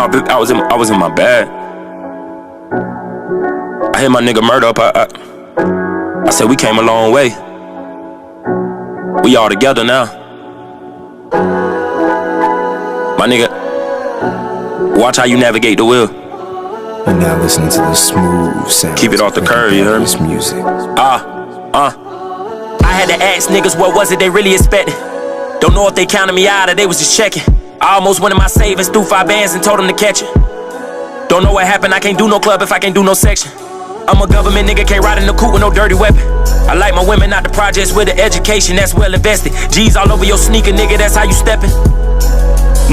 I was in my bag. I hit my nigga Murder up. I said we came a long way. We all together now. My nigga, watch how you navigate the wheel. You're now listening to the smooth sound. Keep it off the curve, you heard me? This music. I had to ask niggas what was it they really expected. Don't know if they counted me out or they was just checking. I almost went in my savings, threw 5 bands and told them to catch it. Don't know what happened, I can't do no club if I can't do no section. I'm a government nigga, can't ride in the coupe with no dirty weapon. I like my women out the projects with the education that's well invested. G's all over your sneaker, nigga, that's how you steppin'.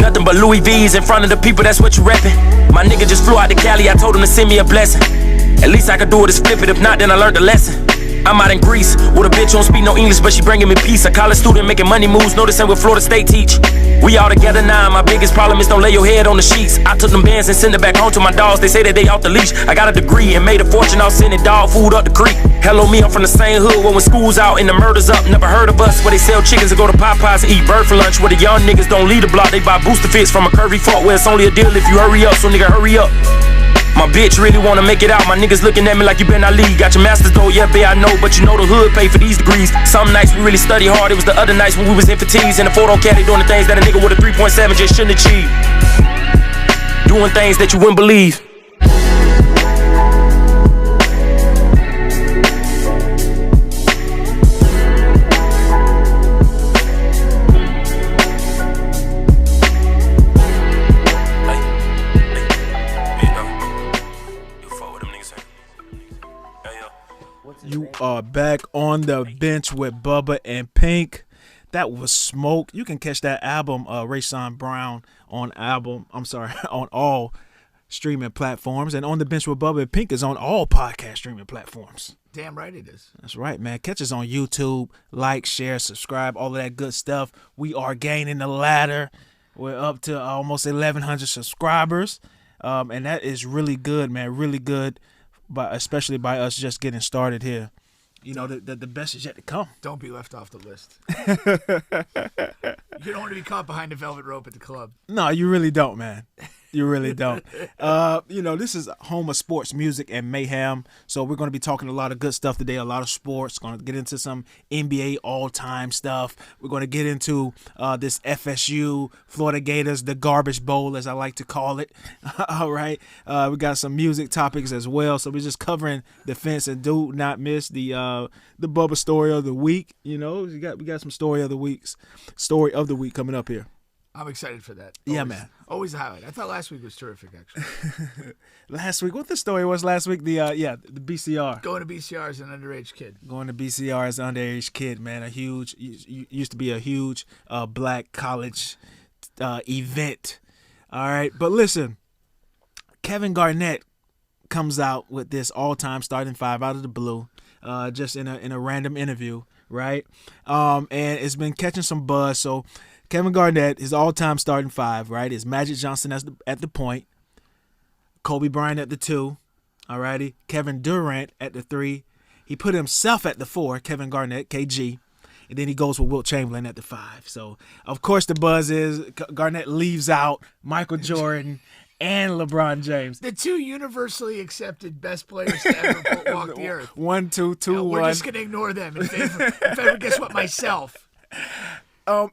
Nothing but Louis V's in front of the people, that's what you reppin'. My nigga just flew out to Cali, I told him to send me a blessing. At least I could do it is flip it, if not then I learned the lesson. I'm out in Greece with a bitch who don't speak no English, but she bringing me peace. A college student making money moves, noticing what Florida State teach. We all together now, my biggest problem is don't lay your head on the sheets. I took them bands and sent it back home to my dogs, they say that they off the leash. I got a degree and made a fortune off sending dog food up the creek. Hello me, I'm from the same hood when school's out and the murder's up. Never heard of us, where they sell chickens and go to Popeyes and eat bird for lunch. Where the young niggas don't lead the block, they buy booster fits from a curvy fort where it's only a deal if you hurry up, so nigga hurry up. My bitch really wanna make it out. My niggas looking at me like you better not leave. Got your masters though, yeah, babe, I know, but you know the hood pay for these degrees. Some nights we really study hard. It was the other nights when we was in fatigues in the photo caddy doing the things that a nigga with a 3.7 just shouldn't achieve. Doing things that you wouldn't believe. You are back on the bench with Bubba and Pink. That was Smoke. You can catch that album, Rayshawn Brown, on all streaming platforms. And On the Bench with Bubba and Pink is on all podcast streaming platforms. Damn right it is. That's right, man. Catch us on YouTube. Like, share, subscribe, all of that good stuff. We are gaining the ladder. We're up to almost 1,100 subscribers. And that is really good, man. Really good. But especially by us just getting started here. You know, the best is yet to come. Don't be left off the list. You don't want to be caught behind a velvet rope at the club. No, you really don't, man. You really don't. You know, this is home of sports, music, and mayhem. So we're going to be talking a lot of good stuff today, a lot of sports. Going to get into some NBA all-time stuff. We're going to get into this FSU, Florida Gators, the garbage bowl, as I like to call it. All right. We got some music topics as well. So we're just covering the fence, and do not miss the Bubba story of the week. You know, we got some story of the week coming up here. I'm excited for that. Yeah, man. Always a highlight. I thought last week was terrific, actually. Last week, what the story was last week? The BCR. Going to BCR as an underage kid. Going to BCR as an underage kid, man. Used to be a huge black college event. All right, but listen, Kevin Garnett comes out with this all-time starting five out of the blue, just in a random interview, right? And it's been catching some buzz. So Kevin Garnett, his all-time starting five, right, is Magic Johnson at the point, Kobe Bryant at the 2, all righty, Kevin Durant at the 3. He put himself at the 4, Kevin Garnett, KG, and then he goes with Wilt Chamberlain at the 5. So, of course, the buzz is Garnett leaves out Michael Jordan and LeBron James. The 2 universally accepted best players to ever walk the earth. 1, 2, 2, 1. We're just going to ignore them in favor, guess what, myself.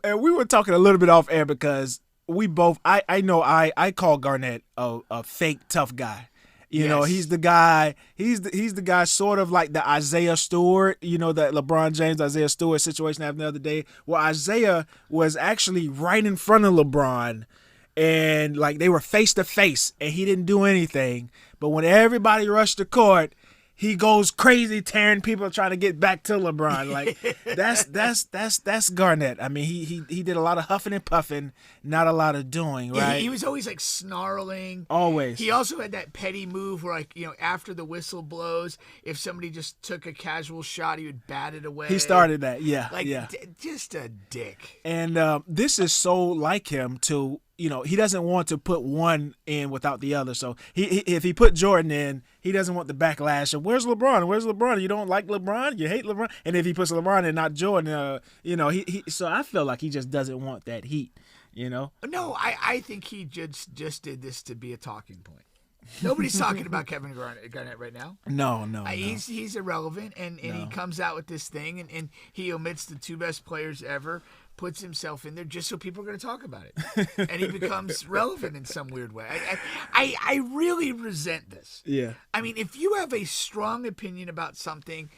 And we were talking a little bit off air because we both, I know I call Garnett a fake tough guy. You know, he's the guy sort of like the Isaiah Stewart, you know, that LeBron James, Isaiah Stewart situation happened the other day, where Isaiah was actually right in front of LeBron and like they were face to face and he didn't do anything. But when everybody rushed the court, he goes crazy tearing people trying to get back to LeBron. Like that's Garnett. I mean, he did a lot of huffing and puffing, not a lot of doing, right? He was always like snarling. Always. He also had that petty move where, like, you know, after the whistle blows, if somebody just took a casual shot, he would bat it away. He started that, yeah. Like, yeah. Just a dick. And this is so like him to, you know, he doesn't want to put one in without the other. So if he put Jordan in, he doesn't want the backlash of where's LeBron? Where's LeBron? You don't like LeBron? You hate LeBron? And if he puts LeBron in, not Jordan, you know, so I feel like he just doesn't want that heat. You know? No, I think he just did this to be a talking point. Nobody's talking about Kevin Garnett right now. No. He's irrelevant, and he comes out with this thing, and he omits the two best players ever, puts himself in there just so people are going to talk about it, and he becomes relevant in some weird way. I really resent this. Yeah. I mean, if you have a strong opinion about something,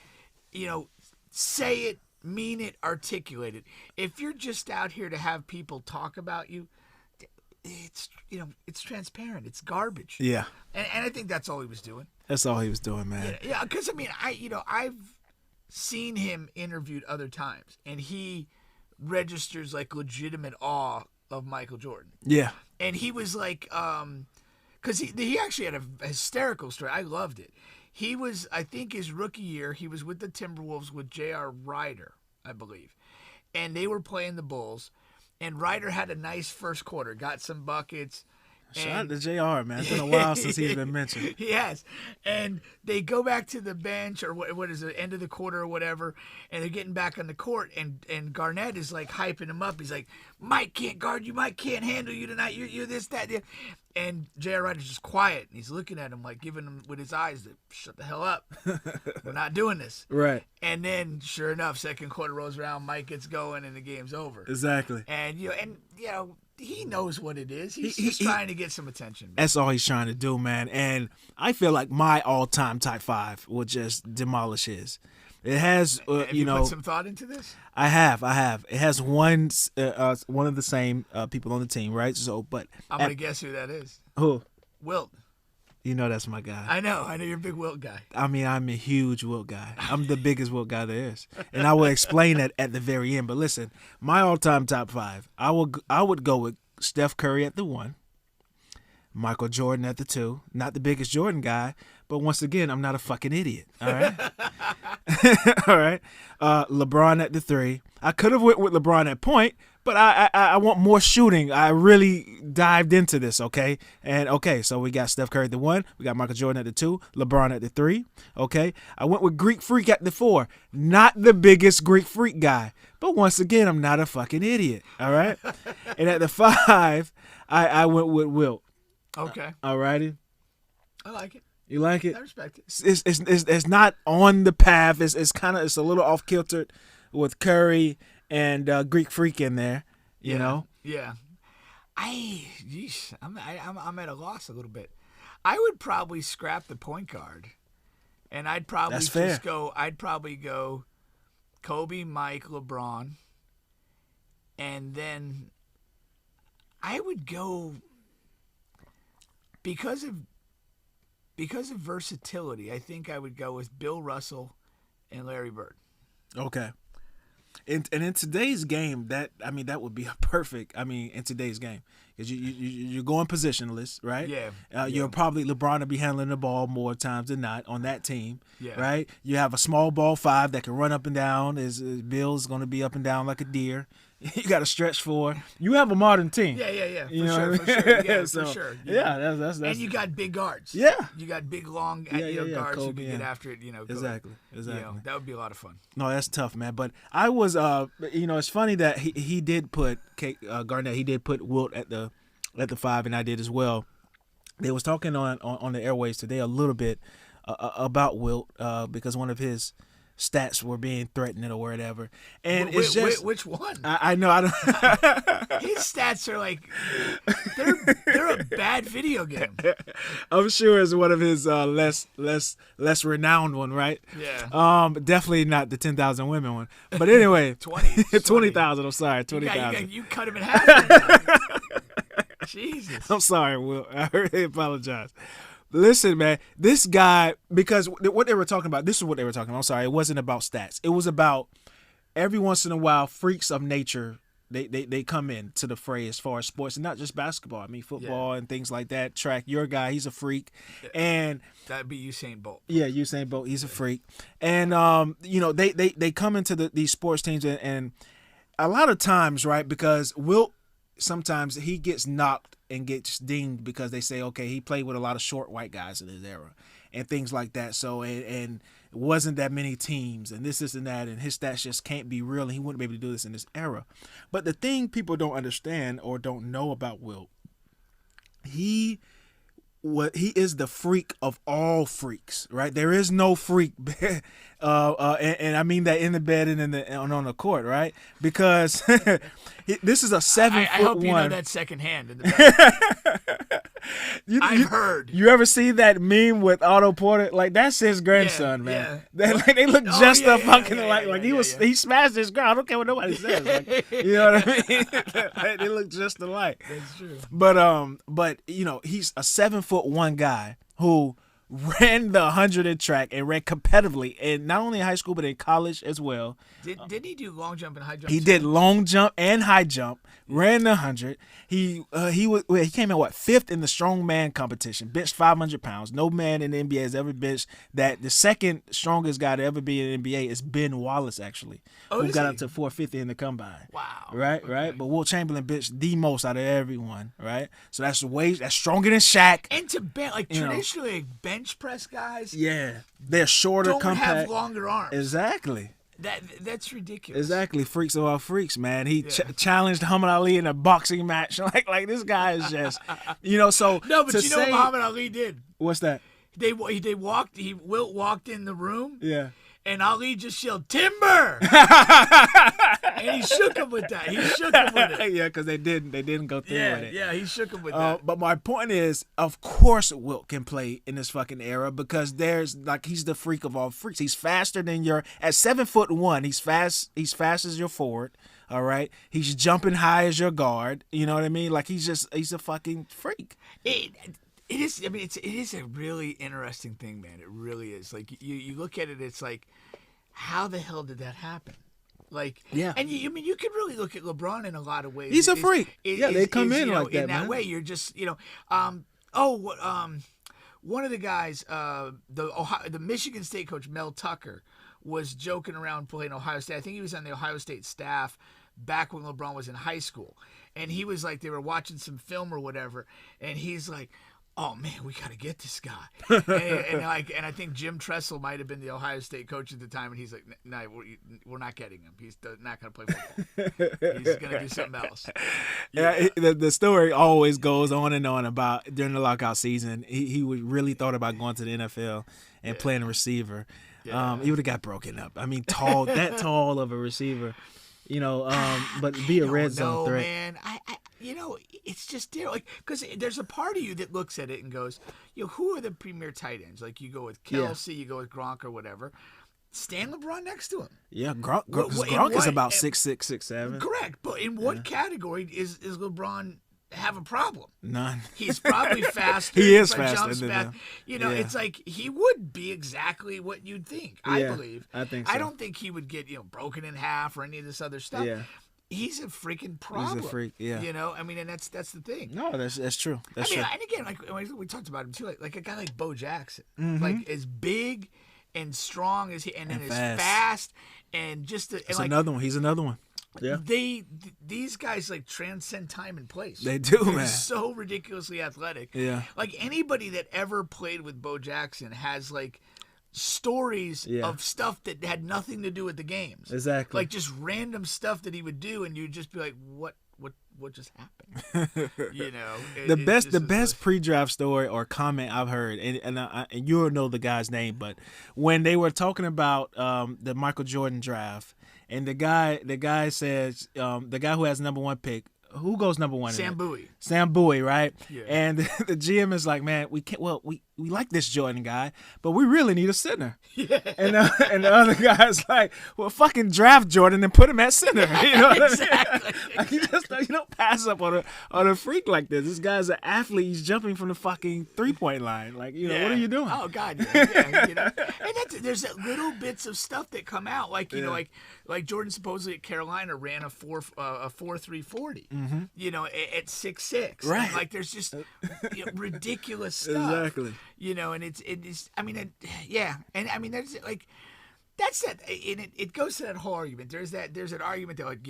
say it, mean it, articulate it. If you're just out here to have people talk about you, it's transparent. It's garbage. Yeah. And I think that's all he was doing. That's all he was doing, man. Yeah, because I mean, I've seen him interviewed other times, and he registers like legitimate awe of Michael Jordan. Yeah. And he was like, because he actually had a hysterical story. I loved it. He was, I think, his rookie year, he was with the Timberwolves with J.R. Ryder, I believe, and they were playing the Bulls. And Ryder had a nice first quarter, got some buckets. Shout out to JR, man. It's been a while since he's been mentioned. Yes. And they go back to the bench, or what is it, end of the quarter or whatever, and they're getting back on the court, and Garnett is like hyping him up. He's like, Mike can't guard you. Mike can't handle you tonight. You're this, that. And J.R. Ryder's just quiet, and he's looking at him like giving him with his eyes that shut the hell up. We're not doing this. Right. And then, sure enough, second quarter rolls around, Mike gets going, and the game's over. Exactly. And he knows what it is. He's just trying to get some attention. Man. That's all he's trying to do, man. And I feel like my all-time top 5 will just demolish his. It has, Have you put some thought into this? I have. It has one of the same people on the team, right? So, but I'm gonna guess who that is. Who? Wilt. You know that's my guy. I know you're a big Wilt guy. I mean, I'm a huge Wilt guy. I'm the biggest Wilt guy there is, and I will explain that at the very end. But listen, my all-time top 5, I would go with Steph Curry at the 1, Michael Jordan at the 2. Not the biggest Jordan guy, but once again, I'm not a fucking idiot. All right. All right. LeBron at the 3. I could have went with LeBron at point, but I want more shooting. I really dived into this, okay? And, okay, so we got Steph Curry at the 1. We got Michael Jordan at the 2. LeBron at the 3, okay? I went with Greek Freak at the 4. Not the biggest Greek Freak guy, but once again, I'm not a fucking idiot, all right? And at the 5, I went with Wilt. Okay. All righty? I like it. You like it? I respect it. It's not on the path. It's a little off kilter with Curry and Greek Freak in there. You know. Yeah. I'm at a loss a little bit. I would probably scrap the point guard, and I'd probably go. I'd probably go Kobe, Mike, LeBron, and then I would go because of versatility. I think I would go with Bill Russell and Larry Bird. Okay. And in today's game, that would be a perfect. In today's game, because you're going positionless, right? Yeah. You're probably LeBron to be handling the ball more times than not on that team, yeah. Right? You have a small ball 5 that can run up and down. Bill's going to be up and down like a deer. You got a stretch 4. You have a modern team. Yeah. For know sure. Yeah, for sure. Yeah, that's. And you got big guards. Yeah. You got big, long guards Kobe, who can get after it. Exactly. That would be a lot of fun. No, that's tough, man. But I was, it's funny that he did put Garnett. He did put Wilt at the 5, and I did as well. They was talking on the airways today a little bit about Wilt because one of his stats were being threatened or whatever, and it's just which one? I know I don't. His stats are like they're a bad video game. I'm sure it's one of his less renowned one, right? Yeah. Definitely not the 10,000 women one. But anyway, 20,000. I'm sorry, 20,000. You cut him in half. Jesus. I'm sorry, Will. I really apologize. Listen, man, this guy, because what they were talking about, this is what they were talking about. I'm sorry, it wasn't about stats. It was about every once in a while, freaks of nature, they come in to the fray as far as sports, and not just basketball. Football and things like that. Track, your guy, he's a freak. And that'd be Usain Bolt. Yeah, Usain Bolt, he's a freak. And, they come into these sports teams, and a lot of times, right, because Wilt, sometimes he gets knocked and gets dinged because they say, okay, he played with a lot of short white guys in his era and things like that. So, and it wasn't that many teams and this and that, and his stats just can't be real, and he wouldn't be able to do this in this era. But the thing people don't understand or don't know about Wilt, he is the freak of all freaks, right? There is no freak, and I mean that in the bed and on the court, right? Because this is a 7 foot I hope one. you know that secondhand in the bed. I've heard. You ever see that meme with Otto Porter? Like, that's his grandson, man. They look just he smashed his girl. I don't care what nobody says. Like, you know what I mean? They look just alike. That's true. But he's a 7'1" guy who ran the 100 in track and ran competitively, and not only in high school but in college as well. Didn't he do long jump and high jump? He did long jump and high jump. Ran the 100. He came in 5th in the strongman competition. Benched 500 pounds. No man in the NBA has ever benched that. The second strongest guy to ever be in the NBA is Ben Wallace, actually, who got up to 450 in the combine. Wow. Right. But Wilt Chamberlain benched the most out of everyone. Right. So that's stronger than Shaq. And to bench, traditionally bench press guys. Yeah, they're shorter, don't compact, have longer arms. Exactly. That's ridiculous. Exactly, freaks of all freaks, man. He challenged Muhammad Ali in a boxing match. Like this guy is just, So no, but what Muhammad Ali did? What's that? Wilt walked in the room. Yeah. And Ali just yelled, "Timber!" And he shook him with that. He shook him with it. Yeah, because they didn't go through with it. Yeah, he shook him with that. But my point is, of course, Wilt can play in this fucking era because he's the freak of all freaks. He's faster than at 7'1". He's fast. He's fast as your forward. All right. He's jumping high as your guard. You know what I mean? Like he's a fucking freak. It is. I mean, it is a really interesting thing, man. It really is. Like you look at it, it's like, how the hell did that happen? Like, yeah. And you could really look at LeBron in a lot of ways. He's a freak. They come in like that, in that man. way. You're just, one of the guys, the Michigan State coach Mel Tucker, was joking around playing Ohio State. I think he was on the Ohio State staff back when LeBron was in high school, and he was like, they were watching some film or whatever, and he's like, "Oh man, we got to get this guy." and I think Jim Tressel might have been the Ohio State coach at the time, and he's like, "No, we're not getting him. He's not going to play football. He's going to do something else." Yeah, the story always goes on and on about during the lockout season. He really thought about going to the NFL and playing a receiver. Yeah. He would have got broken up. I mean, that tall of a receiver, but be a red zone threat. Man, it's just there, like, because there's a part of you that looks at it and goes, who are the premier tight ends? Like, you go with Kelsey, you go with Gronk or whatever. Stand LeBron next to him. Yeah, Gronk is about 6'6", 6'7". Correct, but in what category is LeBron have a problem? None. He's probably faster. He is faster than them. It's like he would be exactly what you'd think. I believe. I think so. I don't think he would get broken in half or any of this other stuff. Yeah. He's a freaking problem. He's a freak, yeah. And that's the thing. No, that's true. That's true. And again, like we talked about him too, like a guy like Bo Jackson, Mm-hmm. like as big and strong as he, and then as fast, and just another one. He's another one. Yeah. These guys like transcend time and place. They do, They're man. so ridiculously athletic. Yeah. Like anybody that ever played with Bo Jackson has like stories of stuff that had nothing to do with the games. Exactly. Like just random stuff that he would do, and you'd just be like, what just happened? The best pre-draft story or comment I've heard, and you'll know the guy's name, but when they were talking about the Michael Jordan draft, and the guy says the guy who has number 1 pick. Who goes number 1? Sam Bowie. Sam Bowie, right? Yeah. And the GM is like, man, we can't. Well, we like this Jordan guy, but we really need a center. Yeah. And the other guy's like, well, fucking draft Jordan and put him at center. You know what Exactly. I mean? Like, you don't pass up on a freak like this. This guy's an athlete. He's jumping from the fucking 3-point line. Like, what are you doing? Oh God, yeah. And there's little bits of stuff that come out, like like Jordan supposedly at Carolina ran a 4.340. Mm-hmm. At 6'6". Right. And, like there's just ridiculous stuff. Exactly. And it's. I mean, and I mean there's like that's that, and it goes to that whole argument. There's an argument that like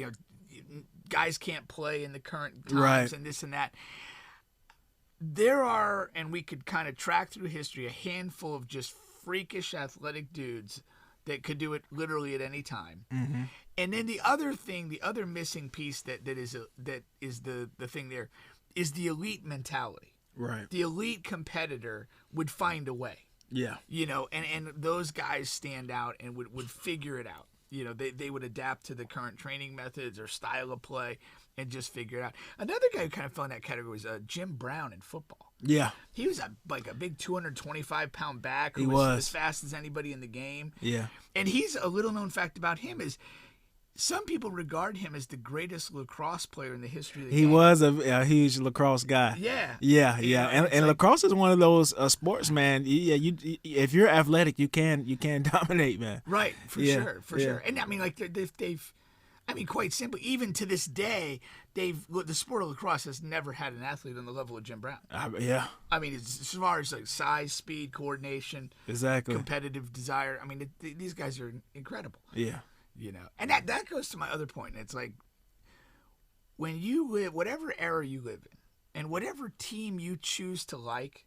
guys can't play in the current times, right, and this and that. There are, and we could kind of track through history, a handful of just freakish athletic dudes that could do it literally at any time. Mm-hmm. And then the other thing, the other missing piece that is the thing there is the elite mentality. Right. The elite competitor would find a way. Yeah. And those guys stand out and would figure it out. They would adapt to the current training methods or style of play and just figure it out. Another guy who kind of fell in that category was Jim Brown in football. Yeah. He was a big 225-pound back who He was as fast as anybody in the game. Yeah. And he's a little-known fact about him is some people regard him as the greatest lacrosse player in the history of the game. He was a huge lacrosse guy. Yeah. Yeah. And lacrosse is one of those sports, man. Yeah, if you're athletic, you can dominate, man. Right, for Yeah, sure. And I mean, like they've quite simply, even to this day, the sport of lacrosse has never had an athlete on the level of Jim Brown. Yeah. I mean, as far as like size, speed, coordination, Exactly. competitive desire. I mean, these guys are incredible. Yeah. And that goes to my other point. It's like when you live, whatever era you live in, and whatever team you choose to like,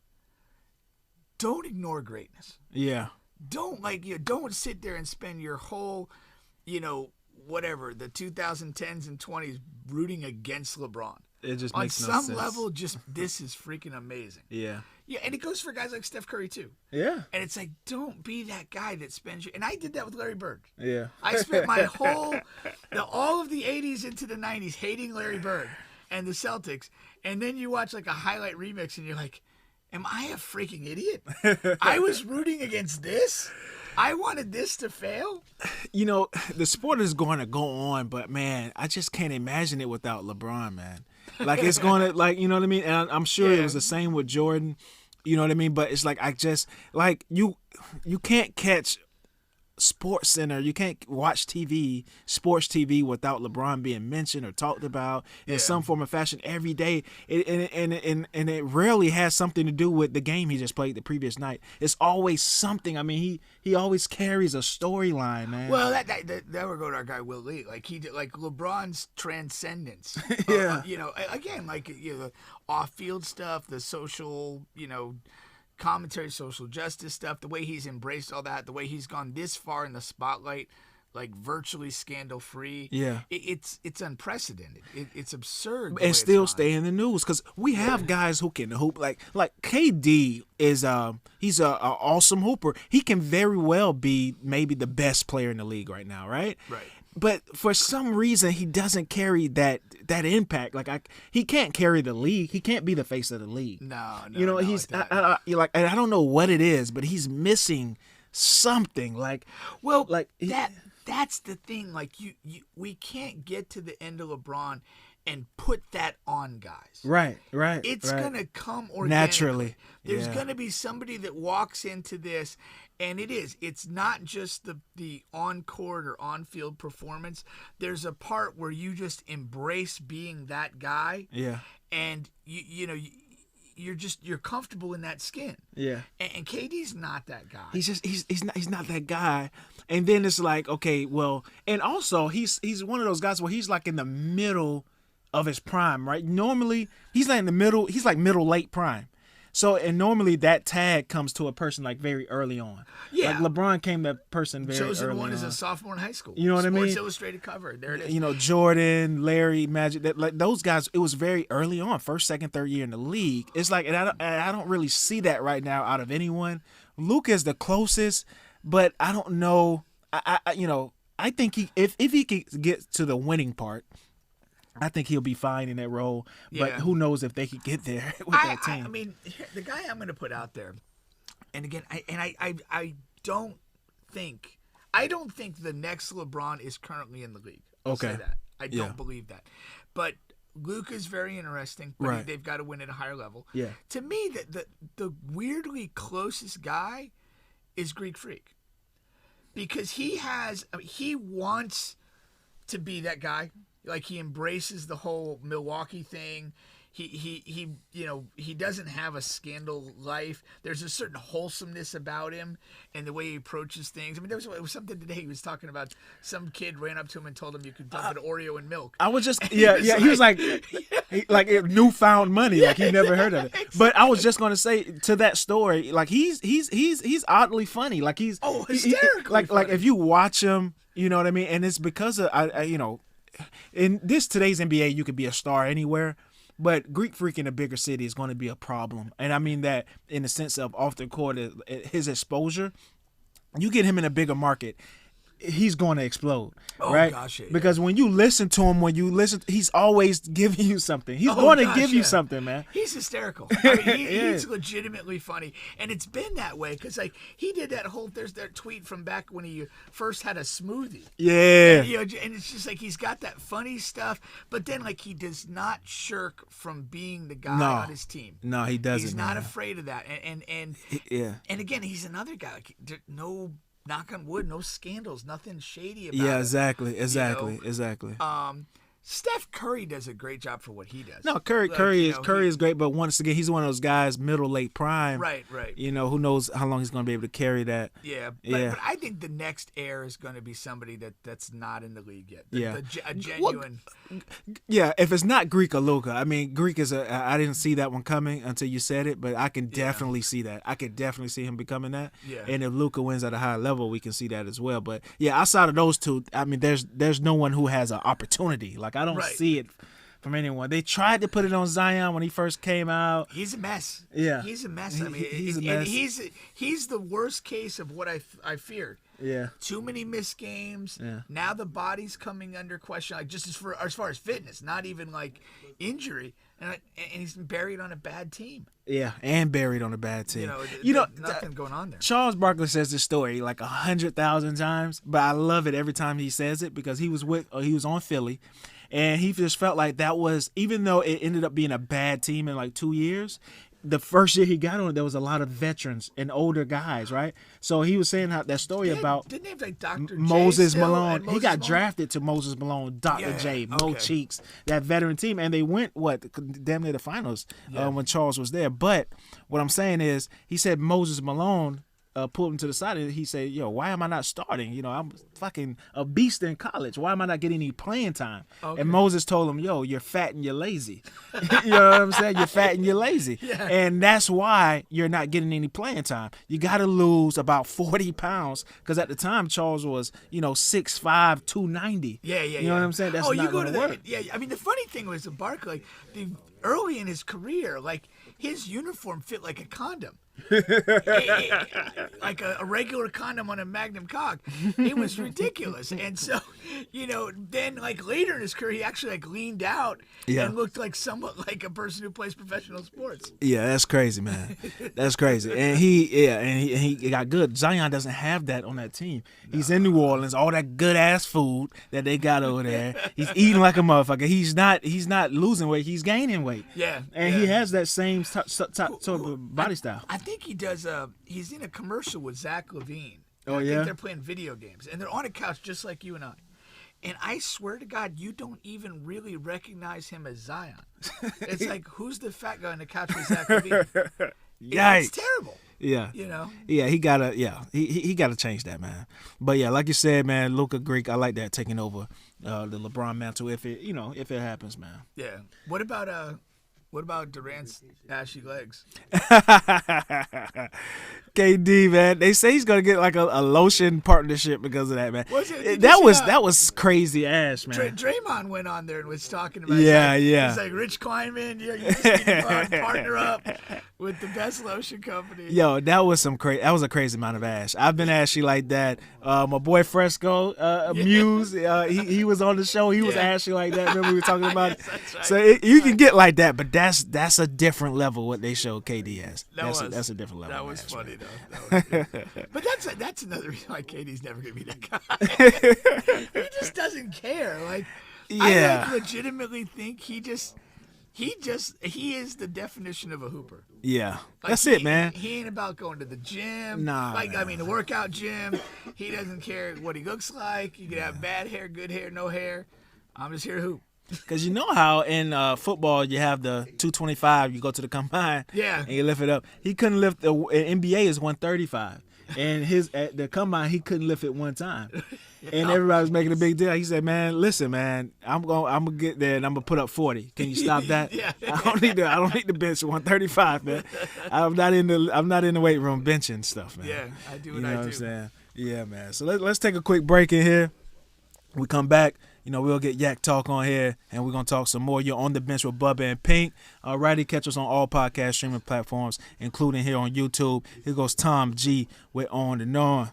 don't ignore greatness. Yeah. Don't don't sit there and spend your whole, whatever, the 2010s and 20s rooting against LeBron. It just On makes no some sense. level, just this is freaking amazing. Yeah. Yeah, and it goes for guys like Steph Curry too. Yeah. And it's like, don't be that guy that spends and I did that with Larry Bird. Yeah. I spent my all of the 80s into the 90s hating Larry Bird and the Celtics. And then you watch like a highlight remix and you're like, am I a freaking idiot? I was rooting against this? I wanted this to fail? The sport is going to go on, but man, I just can't imagine it without LeBron, man. Like it's going to, you know what I mean? And I'm sure it was the same with Jordan, you know what I mean? But it's like, I just, like, you can't catch Sports Center, you can't watch sports TV without LeBron being mentioned or talked about in some form or fashion every day. And it rarely has something to do with the game he just played the previous night. It's always something. I mean, he always carries a storyline, man. Well, that would go to our guy Will Lee. Like LeBron's transcendence. Yeah. Again, the off-field stuff, the social, commentary, social justice stuff, the way he's embraced all that, the way he's gone this far in the spotlight, like virtually scandal-free. Yeah. It's unprecedented. It's absurd. And still stay in the news because we have guys who can hoop. Like KD is he's a awesome hooper. He can very well be maybe the best player in the league right now, right? Right. But for some reason, he doesn't carry that impact. He can't carry the league. He can't be the face of the league. No. He's I don't know what it is, but he's missing something. That's the thing. Like we can't get to the end of LeBron and put that on guys. Right. It's gonna come organically. Naturally. There's gonna be somebody that walks into this. And it's not just the on-court or on-field performance. There's a part where you just embrace being that guy. Yeah. And you're comfortable in that skin. Yeah. And KD's not that guy. He's not that guy. And then it's like, okay, well, and also he's one of those guys where he's like in the middle of his prime, right? Normally he's like in the middle. He's like middle late prime. So, and normally that tag comes to a person like very early on. Yeah. Like LeBron came to that person very Chosen early one on. as a sophomore in high school. You know what I mean? Sports Illustrated cover. There it is. Jordan, Larry, Magic, those guys, it was very early on, first, second, third year in the league. It's like, and I don't really see that right now out of anyone. Luke is the closest, but I don't know. I think if he could get to the winning part, I think he'll be fine in that role, but who knows if they could get there with that team. I mean, the guy I'm going to put out there, and again, I don't think the next LeBron is currently in the league. I'll say that. I don't believe that. But Luke is very interesting, but they've got to win at a higher level. Yeah. To me, the weirdly closest guy is Greek Freak. Because he wants to be that guy. Like he embraces the whole Milwaukee thing. He doesn't have a scandal life. There's a certain wholesomeness about him and the way he approaches things. I mean, there was something today he was talking about. Some kid ran up to him and told him you could dump an Oreo in milk. I was just he was like like newfound money, like he never heard of it. But I was just gonna say to that story, like he's oddly funny, like he's hysterically like funny. if you watch him, you know what I mean, and it's because of in today's NBA, you could be a star anywhere. But Greek Freak in a bigger city is going to be a problem. And I mean that in the sense of off the court, his exposure. You get him in a bigger market, he's going to explode, right? Gosh, yeah. Because when you listen to him, he's always giving you something. He's going to give you something, man. He's hysterical. I mean, he's legitimately funny, and it's been that way because like he did that whole. There's that tweet from back when he first had a smoothie. Yeah, and it's just like he's got that funny stuff, but then like he does not shirk from being the guy on his team. No, he doesn't. He's not afraid of that, and yeah. And again, he's another guy. Like, no. Knock on wood, no scandals, nothing shady about it. Yeah, exactly. Steph Curry does a great job for what he does. No, Curry is great, but once again, he's one of those guys, middle late prime. Right. You know, who knows how long he's going to be able to carry that. Yeah, but I think the next heir is going to be somebody that's not in the league yet. A genuine. Yeah, if it's not Greek or Luka, I mean, Greek is I didn't see that one coming until you said it, but I can definitely see that. I could definitely see him becoming that. Yeah. And if Luka wins at a high level, we can see that as well. But yeah, outside of those two, I mean, there's no one who has an opportunity. Like I don't see it from anyone. They tried to put it on Zion when he first came out. He's a mess. Yeah, he's a mess. I mean, he's a mess. And he's the worst case of what I feared. Yeah. Too many missed games. Yeah. Now the body's coming under question. Like just as far as fitness, not even like injury. And he's buried on a bad team. Yeah, and buried on a bad team. Nothing going on there. Charles Barkley says this story like 100,000 times, but I love it every time he says it because he was on Philly, and he just felt like that was, even though it ended up being a bad team in like 2 years, the first year he got on it, there was a lot of veterans and older guys, right? So he was saying how that story about didn't they have like Dr. Moses J Malone. He got Malone? drafted to Moses Malone, Dr. J, Mo Cheeks, that veteran team, and they went damn near the finals when Charles was there. But what I'm saying is, he said Moses Malone pulled him to the side and he said, "Yo, why am I not starting? You know, I'm fucking a beast in college. Why am I not getting any playing time?" Okay. And Moses told him, "Yo, you're fat and you're lazy." You know what I'm saying? You're fat and you're lazy. Yeah. And that's why you're not getting any playing time. You got to lose about 40 pounds because at the time Charles was, 6'5", 290. Yeah. You know what I'm saying? That's not going to work. Yeah, I mean, the funny thing was with Barkley, early in his career, like his uniform fit like a condom. Like a regular condom on a Magnum cock. It was ridiculous. And so, then like later in his career, he actually like leaned out and looked like somewhat like a person who plays professional sports. Yeah, that's crazy, man. That's crazy. And he got good. Zion doesn't have that on that team. No. He's in New Orleans, all that good ass food that they got over there. He's eating like a motherfucker. He's not losing weight. He's gaining weight. Yeah. And he has that same sort of body style. I think he does. He's in a commercial with Zach Levine. Oh, I yeah? think they're playing video games, and they're on a couch just like you and I. And I swear to God, you don't even really recognize him as Zion. It's like, who's the fat guy on the couch with Zach Levine? Yikes. It's terrible. Yeah. Yeah, he gotta change that, man. But yeah, like you said, man, Luka Greek, I like that taking over the LeBron mantle if it happens, man. Yeah. What about Durant's ashy legs? KD, man, they say he's gonna get like a lotion partnership because of that, man. That was crazy ass, man. Draymond went on there and was talking about He's like, Rich Kleinman, you just need to partner up with the best lotion company. Yo, that was a crazy amount of ash. I've been ashy like that. My boy Fresco, Muse, he was on the show. He was ashy like that. Remember we were talking about it? Right. So you can get like that, but that's a different level what they show KD as. That's a different level. That was ash, funny. But that's another reason why Katie's never gonna be that guy. He just doesn't care. Like, I legitimately think he is the definition of a hooper. Yeah, like that's it, man. He ain't about going to the gym. Nah, the workout gym. He doesn't care what he looks like. You can have bad hair, good hair, no hair. I'm just here to hoop. Because you know how in football you have the 225, you go to the combine and you lift it up. He couldn't lift, NBA is 135. and at the combine he couldn't lift it one time, and everybody was making a big deal. He said, "Man, listen, man, I'm gonna get there and I'm gonna put up 40. Can you stop that? Yeah. I don't need to bench 135, man. I'm not in the weight room benching stuff, man. Yeah, I do You what know I what do. I'm saying? Yeah, man. So let's take a quick break in here. We come back. We'll get YacTalk on here, and we're going to talk some more. You're on the bench with Bubba and Pink. Alrighty, catch us on all podcast streaming platforms, including here on YouTube. Here goes Tom G with On and On.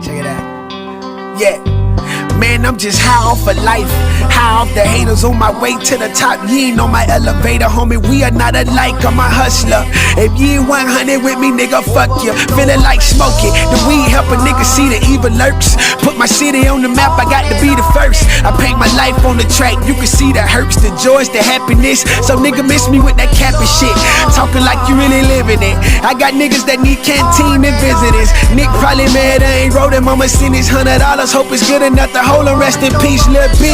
Check it out. Yeah. Man, I'm just high off of life, high off the haters, on my way to the top. You ain't on my elevator, homie, we are not alike. I'm a hustler. If you ain't 100 with me, nigga, fuck you. Feeling like smoking. The weed help a nigga see the evil lurks. Put my city on the map, I got to be the first. I paint my life on the track, you can see the hurts, the joys, the happiness. So nigga miss me with that cap and shit, talking like you really living it. I got niggas that need canteen and visitors. Nick probably mad I ain't wrote him, I'ma send his $100. Hope it's good enough to hold him. Rest in peace, Lil B.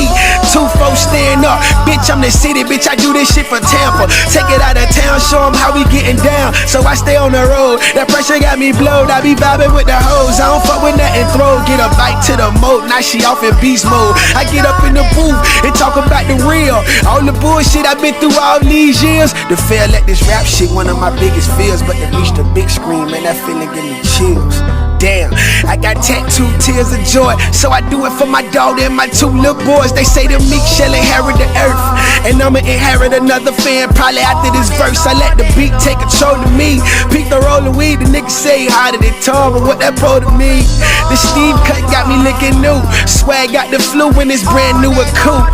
2-4 stand up. Bitch, I'm the city, bitch, I do this shit for Tampa. Take it out of town, show them how we getting down. So I stay on the road, that pressure got me blowed. I be vibing with the hoes, I don't fuck with nothing throw. Get a bite to the moat, now she off in beast mode. I get up in the booth and talk about the real, all the bullshit I've been through all these years. To fail at this rap shit, one of my biggest fears. But to reach the big screen, man, that feeling give me chills. Damn, I got tattooed tears of joy, so I do it for my daughter and my 2 little boys. They say the meek shall inherit the earth, and I'ma inherit another fan probably after this verse. I let the beat take control of me. Peek the roll of weed, the niggas say harder than Tom, but what that pro to me? The Steve cut got me looking new. Swag got the flu in this brand new coupe.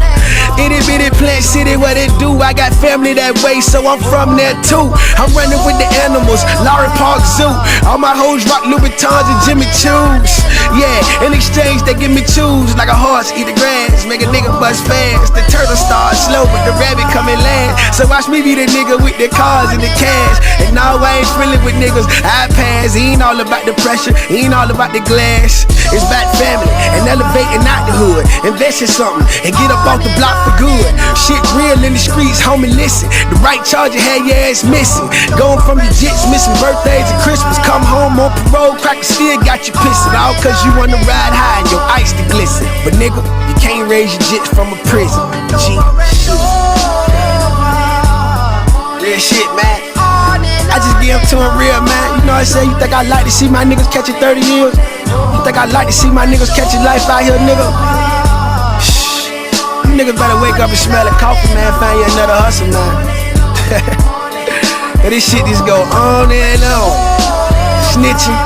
Itty bitty Plant City, what it do? I got family that way, so I'm from there too. I'm running with the animals, Lowry Park Zoo. All my hoes rock Louboutins and Jimmy Choos. Yeah, in exchange they give me chews like a horse eat the grass, make a nigga bust fast. The turtle starts slow, but the rabbit coming last. So watch me be the nigga with the cars and the cash. And now I ain't friendly with niggas, I pass. He ain't all about the pressure, he ain't all about the glass. It's about family and elevating out the hood. Invest in something and get up off the block for good. Shit real in the streets, homie, listen. The right charger had your ass missing. Going from the jits, missing birthdays and Christmas. Come home on parole, cracker still got you pissing. All cause you wanna ride high and your ice to glisten. But nigga, you can't raise your jits from a prison. G, shit. Real shit, man. I just give to him real, man. You know what I say? You think I like to see my niggas catching 30 years? You think I like to see my niggas catching life out here, nigga? Shh. You niggas better wake up and smell the coffee, man. Find you another hustle, man. And this shit just go on and on. Snitching,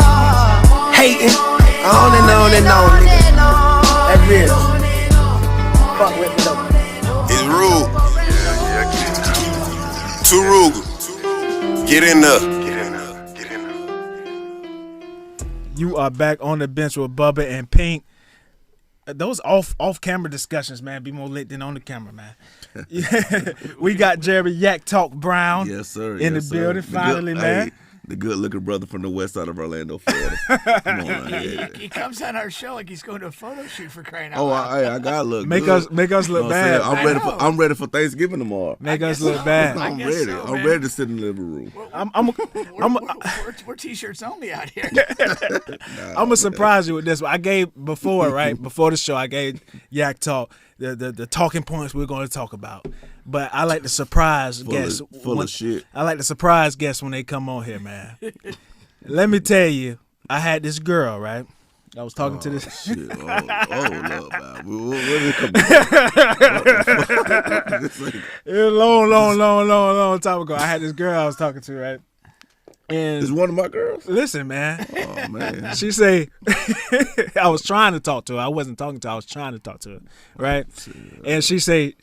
hating, on and on and on, nigga. That's real. Fuck with me though. It's rude. Too rude. Get in there. You are back on the bench with Bubba and Pink. Those off camera discussions, man, be more lit than on the camera, man. We got Jerry YacTalk Brown. Yes, sir. In yes, the building, sir. finally, man. Hey, the good-looking brother from the west side of Orlando, Florida. Come on, man. He comes on our show like he's going to a photo shoot for crying out Oh, loud. I gotta look. Make good. us look You know what bad. I'm saying? I'm ready for Thanksgiving tomorrow. Make us look bad. I'm guess ready. so, I'm man. ready to sit in the living room. We're t-shirts only out here. I'm gonna surprise you with this one. I gave before the show, I gave YacTalk the talking points we're going to talk about. But I like to surprise guests. Full of shit. I like to surprise guests when they come on here, man. Let me tell you, I had this girl, right? I was talking to this. Shit. Lord, man. What did it come back? It was long time ago. I had this girl I was talking to, right? And Is one of my girls? listen, man. Oh, man. She say, I was trying to talk to her. I wasn't talking to her. I was trying to talk to her, right? And she say,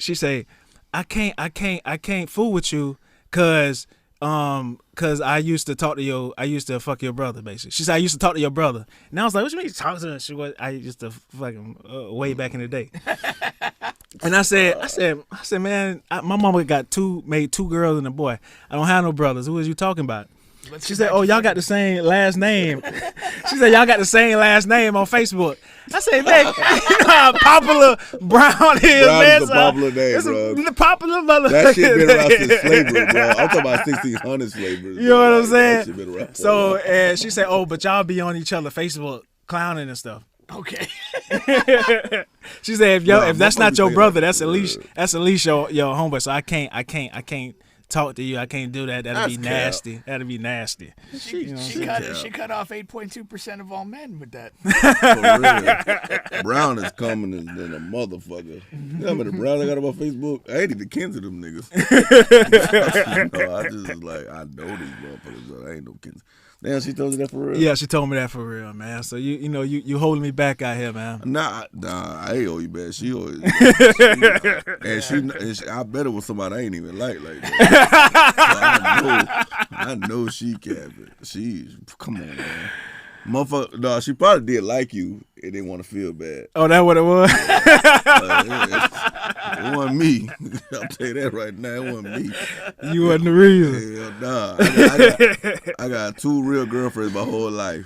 I can't fool with you, cause I used to fuck your brother, basically. She said I used to talk to your brother, and I was like, what you mean you talk to her? She was, I used to fuck him way back in the day. And I said, man, my mama made two girls and a boy. I don't have no brothers. Who is you talking about? She said, "Oh, y'all got the same last name." She said, "Y'all got the same last name on Facebook." I said, "Man, you know how popular Brown is, Brown man. is a popular name, it's bro. a popular mother. That shit been around since slavery, bro. I'm talking about 1600 slavery. You know what I'm That saying? shit been around for a So, while. and she said, "Oh, but y'all be on each other Facebook clowning and stuff." Okay. She said, if that's not your motherfuckers brother, think that's at least your homeboy. So I can't talk to you. I can't do that. That'd be That's cap. nasty. That'd be nasty. She cut off 8.2% of all men with that. For real. Brown is coming than a motherfucker. You know how many Brown I got on my Facebook? I ain't even kin to them niggas. I just was like, I know these motherfuckers, but I ain't no kin. Damn, she told you that for real? Yeah, she told me that for real, man. So you holding me back out here, man. Nah, I ain't owe you back. She owe you. And she, I bet it was somebody I ain't even like that. So I know she capping. Come on, man. Motherfucker, no, she probably did like you and didn't want to feel bad. Oh, that what it was? It wasn't me. I'll tell you that right now. It wasn't me. You wasn't the reason. Hell nah. I got 2 real girlfriends my whole life.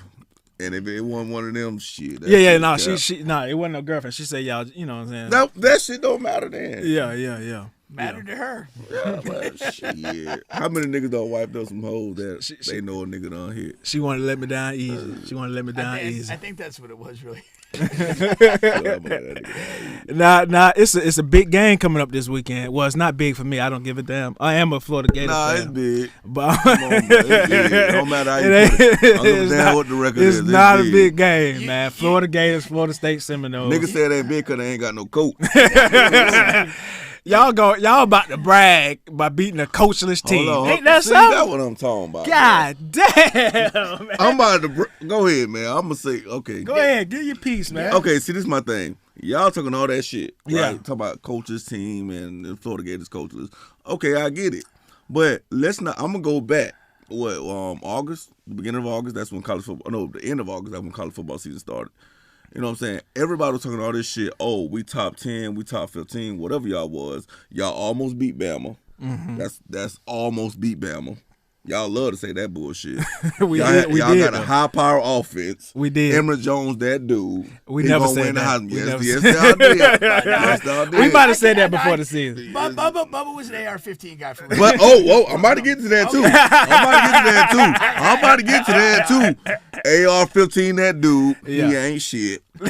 And if it wasn't one of them, shit. Yeah, no, it wasn't no girlfriend. She said, y'all, you know what I'm saying? That shit don't matter then. Yeah. Mattered to her. Yeah, but shit. How many niggas done wiped up some hoes that they know a nigga done hit? She wanted to let me down easy. I think that's what it was, really. Nah, it's a big game coming up this weekend. Well, it's not big for me. I don't give a damn. I am a Florida Gators fan. It's big. But Come on, man. It's big. No matter how you put it. I don't give a damn what the record is. It's not a big game, man. Florida Gators, Florida State Seminoles. Niggas say it ain't big because they ain't got no coat. Y'all about to brag by beating a coachless team. Hold on. Ain't that See, something? that's what I'm talking about. God damn, man. I'm about to go ahead, man. I'm gonna say okay. Go ahead, give your piece, man. Okay, see, this is my thing. Y'all talking all that shit, right? Yeah. Talking about coaches team and the Florida Gators coaches. Okay, I get it, but let's not. I'm gonna go back. What? August, the beginning of August. That's when college football. No, the end of August. That's when college football season started. You know what I'm saying? Everybody was talking all this shit. Oh, we top 10, we top 15, whatever y'all was. Y'all almost beat Bama. Mm-hmm. That's almost beat Bama. Y'all love to say that bullshit. We y'all did, got though. a high power offense. We did. Emma Jones, that dude. We He never gonna said win the that. Heisman. We never Yes, said y'all did. Yes, y'all did. We might have said that before the season. Bubba was an AR-15 guy for me. But I'm about to get to that too. I'm about to get to that too. AR-15, that dude, Yeah. he ain't shit. Hey,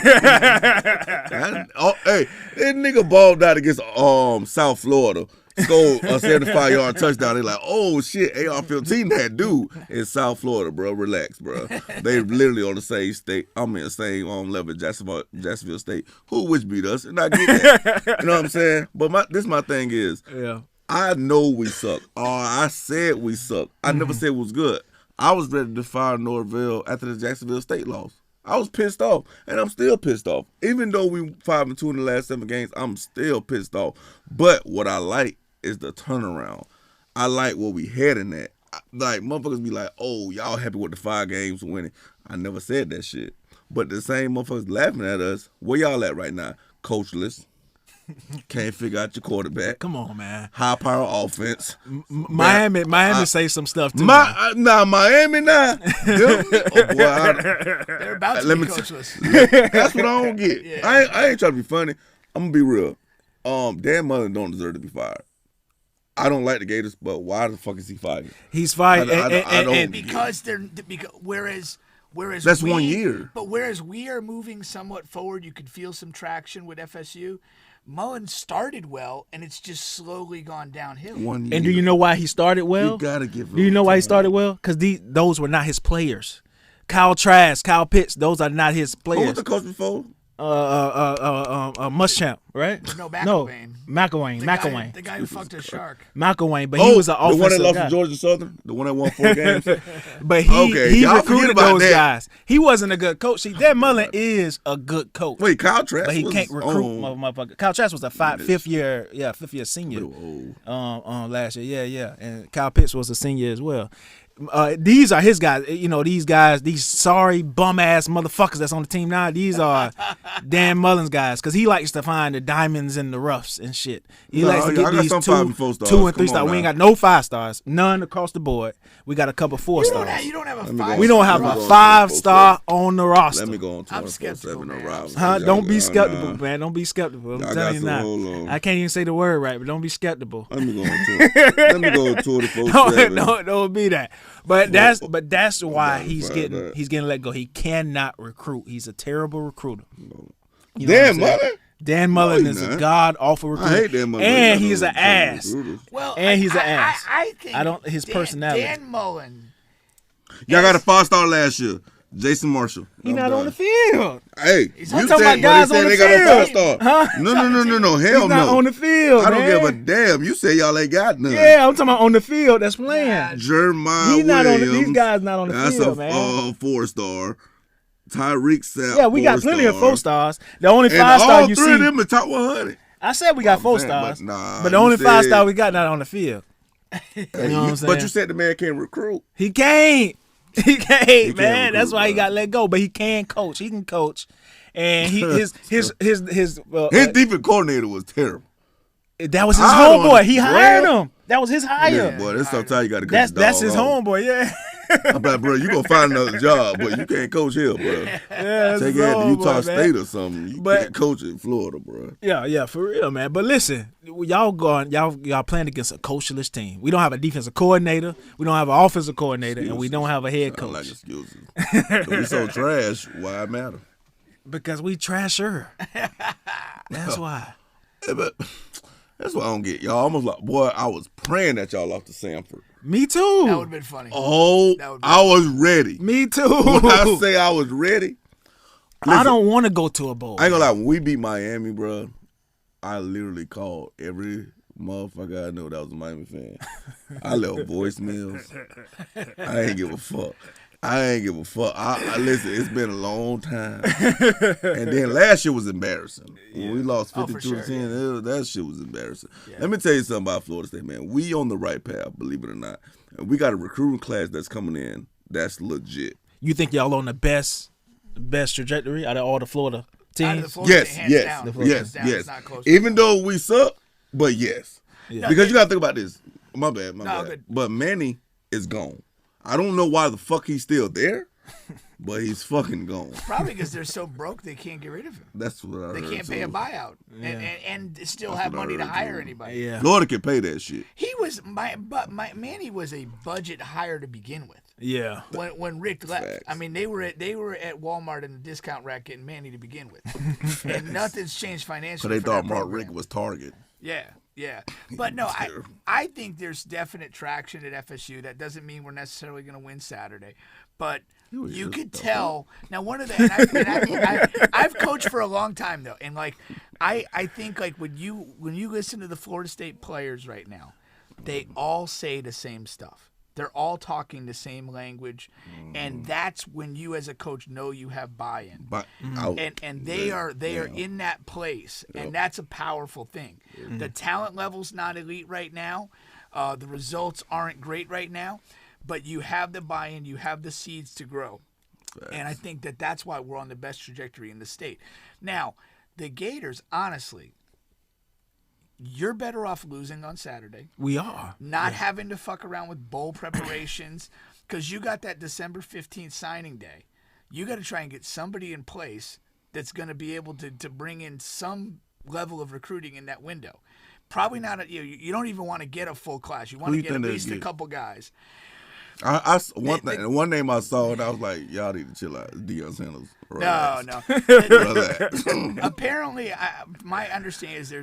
that nigga balled out against South Florida. Scored a 75-yard touchdown. They like, oh shit, AR-15, that dude in South Florida, bro. Relax, bro. They literally on the same state. Same level, Jacksonville State. Which beat us, and I get that. You know what I'm saying? But this my thing is, Yeah. I know we suck. I said we suck. I never said it was good. I was ready to fire Norvell after the Jacksonville State loss. I was pissed off, and I'm still pissed off. Even though we 5-2 in the last 7 games, I'm still pissed off. But what I like is the turnaround. I like what we heading at. Like, motherfuckers be like, oh, y'all happy with the 5 games winning. I never said that shit. But the same motherfuckers laughing at us, where y'all at right now? Coachless. Can't figure out your quarterback. Come on, man. High power offense. Miami say some stuff too. Miami now. They're about to let be me coachless. That's what I don't get. Yeah. I ain't trying to be funny. I'm gonna be real. Dan Mullen don't deserve to be fired. I don't like the Gators, but why the fuck is he fired? He's fired, I don't because whereas That's we, 1 year. But whereas we are moving somewhat forward, you could feel some traction with FSU. Mullen started well, and it's just slowly gone downhill. 1 year. And do you know why he started well? You gotta give him Do you know why he time. started well? Because those were not his players. Kyle Trask, Kyle Pitts, those are not his Who was players. the coach before? Muschamp, right? No, McElwain. McElwain. The guy who fucked a shark. McElwain, but he was an the one that offensive lost guy. to Georgia Southern, the one that won 4 games. But he y'all forget recruited about those that. guys. He wasn't a good coach. See, Dan Mullen is a good coach. Wait, Kyle Trask, But he was can't recruit motherfucker. Kyle Trask was a fifth year senior. Old. Last year, yeah. And Kyle Pitts was a senior as well. these are his guys. You know, these guys, these sorry bum ass motherfuckers that's on the team now. These are Dan Mullen's guys, because he likes to find the diamonds in the roughs and shit. He likes to get these 2 and 3 stars. We ain't got no 5 stars, none across the board. We got a couple 4 stars. You don't have a 5. We don't have a 5-star on the roster. Let me go on 24/7 around. Huh? Don't be skeptical, man. Don't be skeptical. I'm telling you now. I can't even say the word right, but don't be skeptical. Let me go on 24/7. Don't be that. But that's why he's getting let go. He cannot recruit. He's a terrible recruiter. You know Dan Mullen? Dan Mullen is a god awful recruiter. I hate Dan Mullen. And he's an ass. Well, and he's an ass. I think his personality. Dan Mullen. Y'all got a 5-star last year. Jason Marshall. He's not on the field. Hey, I'm talking about guys on the they field. got a 5-star. Huh? No. Hell He's no. not on the field. I don't man. give a damn. You say y'all ain't got none. Yeah, I'm talking about on the field. That's playing. Jeremiah He's not Williams. on these guys not on the field, man. That's a 4-star. Tyreek Sapp. Yeah, we got plenty of 4 stars. The only 5-star you see. All 3 of them are top 100. I said we got 4 stars, but the only 5-star we got not on the field. You know what I'm saying? But you said the man can't recruit. He can't. He can't, man. Recruit, That's why he bro. got let go. But he can coach. He can coach, and his His defense coordinator was terrible. that was his I don't homeboy. He hired bro. him. That was his hire. Yeah, boy, that's sometimes you got to cut That's his homeboy. Yeah. I'm like, bro, you gonna find another job, but you can't coach here, bro. Yeah, Take it to Utah State or something. You can't coach in Florida, bro. Yeah, for real, man. But listen, y'all playing against a coachless team. We don't have a defensive coordinator. We don't have an offensive coordinator, and we don't have a head coach. Like excuses. If we so trash, why it matter? Because we trasher. That's why. Yeah, but that's what I don't get. Y'all almost like, boy, I was praying that y'all lost to Sanford. Me too. That would have been funny. Oh, I was ready. Me too. When I say I was ready, listen, I don't want to go to a bowl. I ain't gonna lie. When we beat Miami, bro, I literally called every motherfucker I know that was a Miami fan. I left voicemails. I ain't give a fuck. I listen, it's been a long time. And then last year was embarrassing. When we lost 52-10, that shit was embarrassing. Yeah. Let me tell you something about Florida State, man. We on the right path, believe it or not. And we got a recruiting class that's coming in that's legit. You think y'all on the best trajectory out of all the Florida teams? Yes. Even though we suck, but yes. Yeah. Because you got to think about this. My bad. Good. But Manny is gone. I don't know why the fuck he's still there, but he's fucking gone. Probably because they're so broke they can't get rid of him. That's what I heard. They can't pay a buyout and still have money to hire anybody. Yeah. Florida can pay that shit. He was Manny was a budget hire to begin with. Yeah. When Rick left, Facts. I mean they were at Walmart in the discount rack getting Manny to begin with, and nothing's changed financially. Because they thought Mark Rick was Target. Yeah, but no, I think there's definite traction at FSU. That doesn't mean we're necessarily going to win Saturday, but you could tell. Now, one of the I've coached for a long time though, and like I think like when you listen to the Florida State players right now, they all say the same stuff. They're all talking the same language, and that's when you as a coach know you have buy-in. And they are in that place, and that's a powerful thing. The talent level's not elite right now. The results aren't great right now, but you have the buy-in, you have the seeds to grow. And I think that's why we're on the best trajectory in the state. Now, the Gators, honestly, you're better off losing on Saturday. We are. Not having to fuck around with bowl preparations, because you got that December 15th signing day. You got to try and get somebody in place that's going to be able to bring in some level of recruiting in that window. Probably not. You don't even want to get a full class. You want to get at least a couple guys. One name I saw, and I was like, y'all need to chill out. Deion Sanders. No. Apparently, my understanding is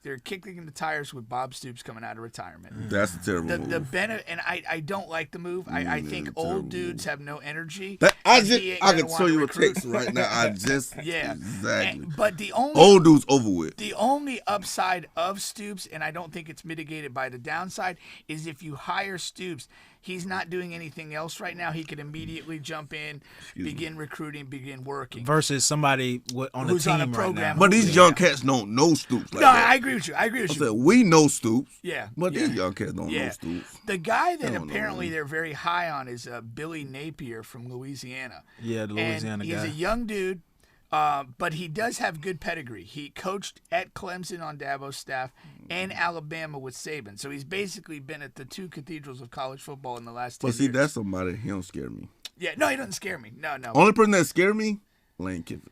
they're kicking the tires with Bob Stoops coming out of retirement. That's a terrible move. The benefit, and I don't like the move. I think old dudes have no energy. I can show you a text right now. Exactly. But the only old dudes over with. The only upside of Stoops, and I don't think it's mitigated by the downside, is if you hire Stoops, he's not doing anything else right now. He could immediately jump in, begin recruiting, begin working. Versus somebody on Who's a team on a program. right now. But these young cats don't know Stoops like No, that. I agree with you. I agree with I you. said, we know Stoops. Yeah, But yeah. these young cats don't know Yeah. Stoops. The guy that They don't know apparently him. they're very high on is Billy Napier from Louisiana. Yeah, the Louisiana and he's guy. a young dude, but he does have good pedigree. He coached at Clemson on Dabo's staff and Alabama with Saban. So he's basically been at the two cathedrals of college football in the last 10 But see, years. that's somebody, he don't scare me. Yeah, no, he doesn't scare me. No. Only person that scare me, Lane Kiffin.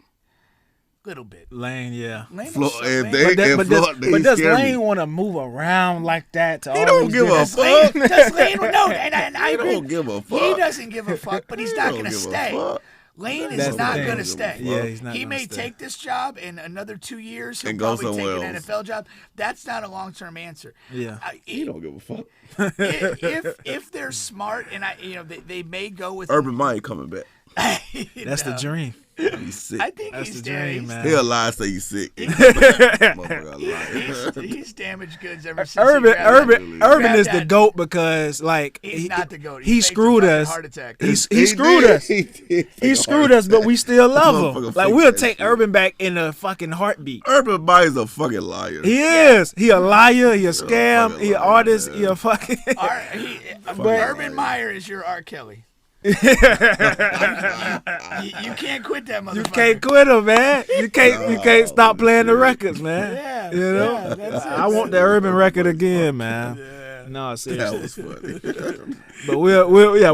Little bit. Lane, yeah. Lane Flo- will suck, if Lane. they- But they does scare me. Lane want to move around like that? To He don't give a Does fuck. Lane, does Lane no, and I He agree. don't give a fuck. He doesn't give a fuck, but he's not don't going to give a stay. fuck. Lane is That's not the thing. going to stay. Yeah, he's not He gonna may stay. take this job in another 2 years. He'll And go probably take somewhere an else. NFL job. That's not a long-term answer. Yeah. He don't give a fuck. If they're smart, and they may go with Urban Meyer coming back. That's the dream. He's sick. I think That's he's the dream, damaged. man. He'll lie, say he's sick. Motherfucker lie. He's damaged goods ever since. Urban, he grabbed Urban is the that- goat because like He's not the GOAT. He faked a screwed fucking us. Heart attack. He screwed did. us. He did. He screwed us, but we still love him. Motherfucker Like faked we'll that take shit. Urban back in a fucking heartbeat. Urban Meyer's a fucking liar. He is. He a liar. He a scam. fucking He an liar, artist. man. He a fucking. Urban Meyer is your R. Kelly. you can't quit that motherfucker. You can't quit him, man. You can't stop playing the records, man. Yeah, You know. yeah, that's it. I want the Urban record again, man. No, That seriously. was funny. But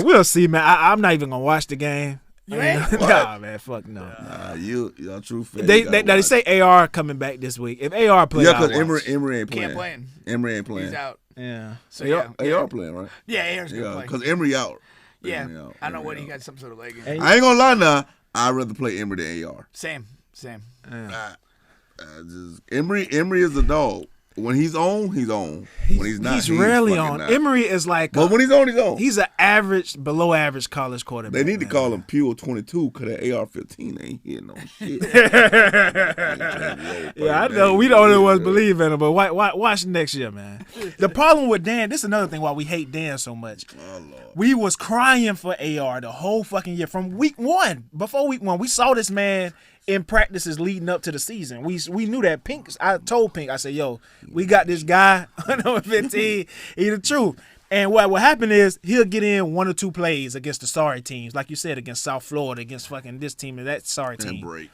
we'll see, man. I'm not even gonna watch the game. You ain't? Nah, man. Fuck no. You're a true fan. They You gotta they watch. say AR coming back this week. If AR plays, Yeah, I'll because watch. Emory ain't playing. Can't play him. Emory ain't playing. He's out. Yeah. So AR playing, right? Yeah, Ayer's gonna Yeah, play. because Emory out. Yeah, Emory out. I know Emory what he out. got some sort of leg in. Hey. I ain't gonna lie now. I'd rather play Emory than AR. Same. Emory is a dog. When he's on, he's on. When he's not, he's rarely fucking on. not. Emory is like But when he's on, he's on. he's an average, below average college quarterback. They need to man. call him Pure 22 because that AR-15 ain't hitting no shit. Yeah, I know. We the only ones believe in him, but watch next year, man. The problem with Dan, this is another thing why we hate Dan so much. Oh, Lord. We was crying for AR the whole fucking year. From week one, before week one, we saw this man in practices leading up to the season. We knew that Pink. I told Pink, I said, "Yo, we got this guy on number 15. He the truth." And what happened is he'll get in one or two plays against the sorry teams, like you said, against South Florida, against fucking this team and that sorry team.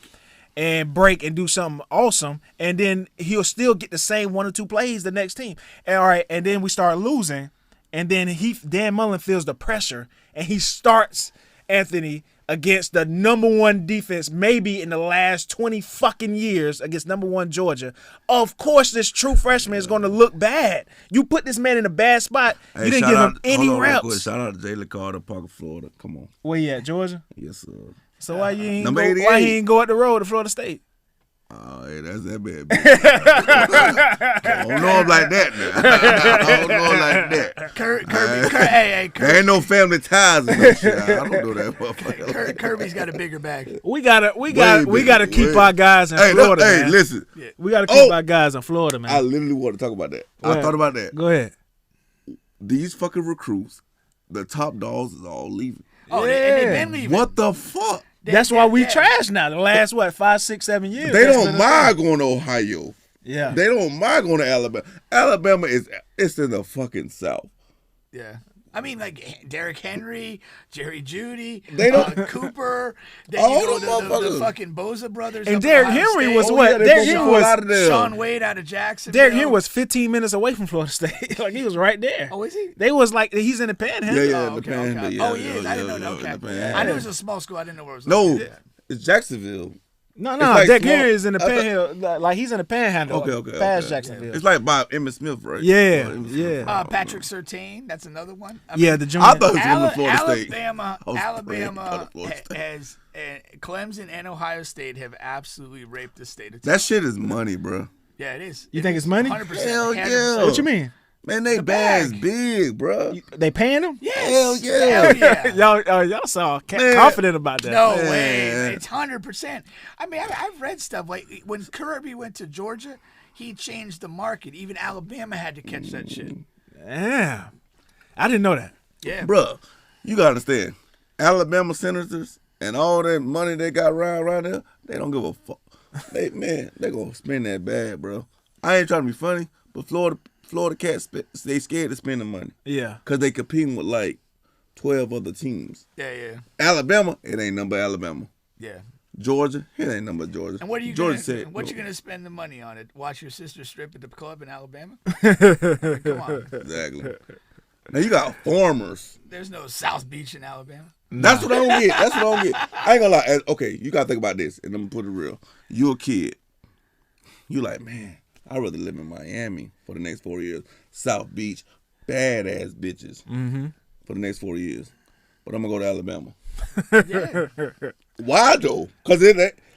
And break and do something awesome, and then he'll still get the same one or two plays the next team. And, all right, and then we start losing, and then Dan Mullen feels the pressure, and he starts Anthony against the number one defense maybe in the last 20 fucking years against number one Georgia. Of course, this true freshman is going to look bad. You put this man in a bad spot. Hey, You didn't shout give out- him any hold on real quick. reps. Shout out to Jalen Carter, Parker, Florida. Come on. Where you at, Georgia? Yes, sir. So why you ain't Number go, 88. why he ain't go up the road to Florida State? Oh, hey, that's that bad. I don't know him like that now. I don't know him like that. Kirby. There ain't no family ties in that shit. I don't know that motherfucker. Kirby's got a bigger bag. We gotta keep our guys in Hey, Florida, hey, man. listen. We gotta keep Oh. our guys in Florida, man. I literally want to talk about that. Go I ahead. thought about that. Go ahead. These fucking recruits, the top dogs is all leaving. Oh, and they've been leaving. What the fuck? That's why we trash now. The last 5, 6, 7 years. They That's don't been a mind going to Ohio. Yeah. They don't mind going to Alabama. Alabama it's in the fucking South. Yeah. I mean, like Derrick Henry, Jerry Judy, They don't- Cooper, All the them motherfuckers. fucking Boza brothers. And up at Derrick Ohio Henry State. was Oh, what? yeah, they Derrick both Henry go was out of there. Sean Wade out of Jacksonville. Derrick Henry was 15 minutes away from Florida State. Like he was right there. Oh, is he? They was like he's in the Panhandle. Yeah, Oh, the okay, Panhandle. okay. Yeah, Oh, he is. I didn't know that. yeah, Okay. the Panhandle. I knew it was a small school. I didn't know where it was. No, located. it's Jacksonville. No, It's like Derrick small- Henry is in the I thought- Panhandle. Like he's in the Panhandle. Okay. Past Jacksonville. It's like by Emmitt Smith, right? Yeah, Emmett yeah. Smith. Patrick Surtain, that's another one. I Yeah, mean, the junior. I thought it was going to Florida State. Alabama, I was praying Alabama to Florida State. has Clemson and Ohio State have absolutely raped the state of That Texas. shit is money, bro. Yeah, it is. You think it's money? 100%. Hell 100%. yeah. What you mean? Man, they The bags bag. big, bro. They paying him? Yes. Hell yeah. Hell yeah. y'all saw Man. confident about that. No Man. way. It's 100%. I mean, I've read stuff like when Kirby went to Georgia, he changed the market. Even Alabama had to catch that shit. Yeah, I didn't know that. Yeah. Bruh, you gotta understand. Alabama senators and all that money they got around there, they don't give a fuck. They gonna spend that bad, bro. I ain't trying to be funny, but Florida cats, they scared to spend the money. Yeah. Because they competing with like 12 other teams. Yeah. Alabama, it ain't nothing but Alabama. Yeah. Georgia, it ain't nothing but Georgia. And what are you Georgia gonna, said, what you gonna spend the money on? It? Watch your sister strip at the club in Alabama? Come on. Exactly. Now you got farmers. There's no South Beach in Alabama. That's what I don't get. I ain't gonna lie. Okay, you gotta think about this, and I'm gonna put it real. You a kid. You like, man, I'd rather live in Miami for the next 4 years. South Beach, badass bitches for the next 4 years. But I'm gonna go to Alabama. Yeah. Why though? Because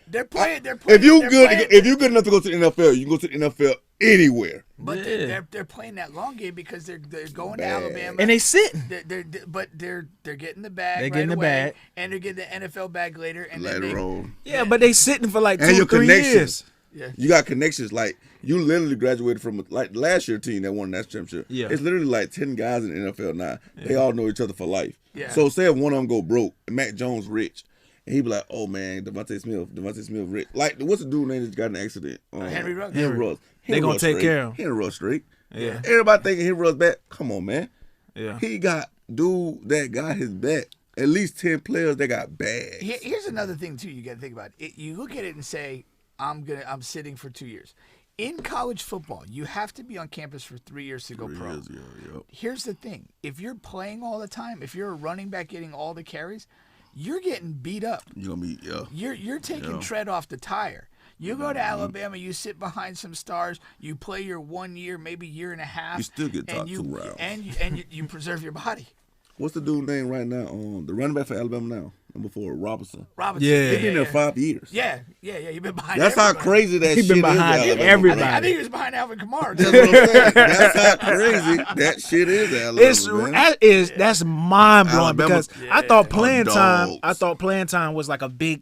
They're playing. if you good enough to go to the NFL, you can go to the NFL anywhere. But they're playing that long game because they're going to Alabama And they sitting. They're getting the bag. They're getting the bag. and they're getting the NFL bag later. And Later on. Yeah, but they sitting for like And 2 your or 3 connections. years. Yeah. You got connections. Like, you literally graduated from, like, last year team that won that championship. Yeah. It's literally like 10 guys in the NFL now. They all know each other for life. Yeah. So, say if one of them go broke, and Mac Jones rich, and he be like, oh, man, Devontae Smith rich. Like, what's the dude name that got in an accident? Henry Ruggs. Henry Ruggs. They gonna take care of him. Henry Ruggs straight. Yeah. Everybody thinking Henry Ruggs back. Come on, man. Yeah. He got dude that got his back. At least 10 players that got bags. Here's another thing too. You got to think about it. You look at it and say, I'm sitting for 2 years. In college football, you have to be on campus for 3 years to go pro. Yeah. Here's the thing: if you're playing all the time, if you're a running back getting all the carries, you're getting beat up. You're going to be, You're taking tread off the tire. You go to Alabama, you sit behind some stars, you play your 1 year, maybe year and a half. You still get and top you, 2 rounds. And you preserve your body. What's the dude name right now? The running back for Alabama now, number 4, Robinson. Robinson. Yeah. He's been there 5 years. Yeah. You've been behind. That's how everybody. crazy that He shit been is. behind Alabama. everybody. I think he was behind Alvin Kamara. That's what I'm saying. That's how crazy that shit is. Alabama, man. That's mind blowing Alabama- because I thought playing dogs. time was like a big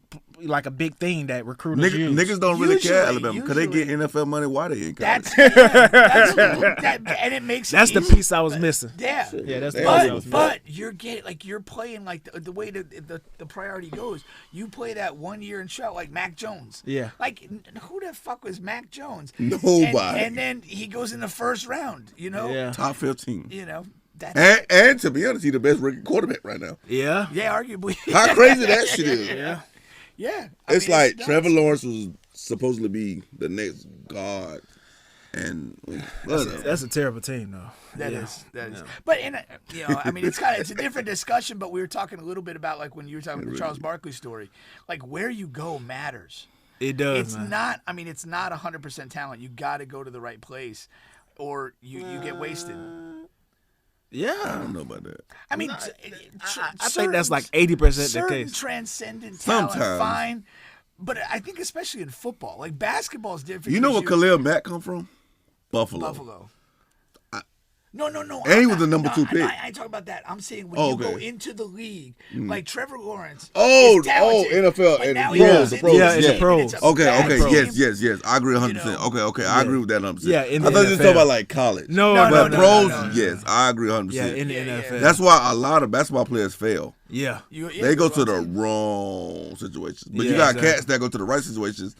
thing that recruiters use. Niggas don't really care Usually, Alabama because they get NFL money. Why they in college? And it makes That's it the easy. piece I was missing. Yeah, that's the They piece I don't was give missing. a fuck. but you're playing like the way the priority goes. You play that 1 year and shut like Mac Jones. Yeah. Like who the fuck was Mac Jones? Nobody. And then he goes in the first round. You know. Yeah. Top 15. You know. That's, And to be honest, he's the best rookie quarterback right now. Yeah. yeah, arguably. How crazy that shit is. Yeah. Yeah. It's like nuts. Trevor Lawrence was supposed to be the next god. And That's a terrible team though. That is. But it's a different discussion. But we were talking a little bit about like when you were talking about the Charles Barkley story, like where you go matters. It does. It's man. not. I mean, it's not 100% talent. You got to go to the right place, or you get wasted. Yeah. I don't know about that. I mean, I think that's like 80% the certain case. transcendent talent, Sometimes. fine. But I think especially in football, like basketball is different. You know where because Khalil Mack come from? Buffalo. No. And he was the number 2 pick. I talk about that. I'm saying when Oh, you go okay. into the league, like Trevor Lawrence. Oh, is talented, NFL but and now the he pros, goes the into pros, yeah, it's league the pros. and it's a Okay, bad team. yes. I agree 100%. You know. Okay, I agree with that 100%. Yeah, in the I thought you were NFL. talking about like college. No, But no, pros, no. yes, I agree 100%. Yeah, in the Yeah, yeah. NFL. That's why a lot of basketball players fail. yeah. They go to the wrong situations. But you Yeah, got exactly. cats that go to the right situations.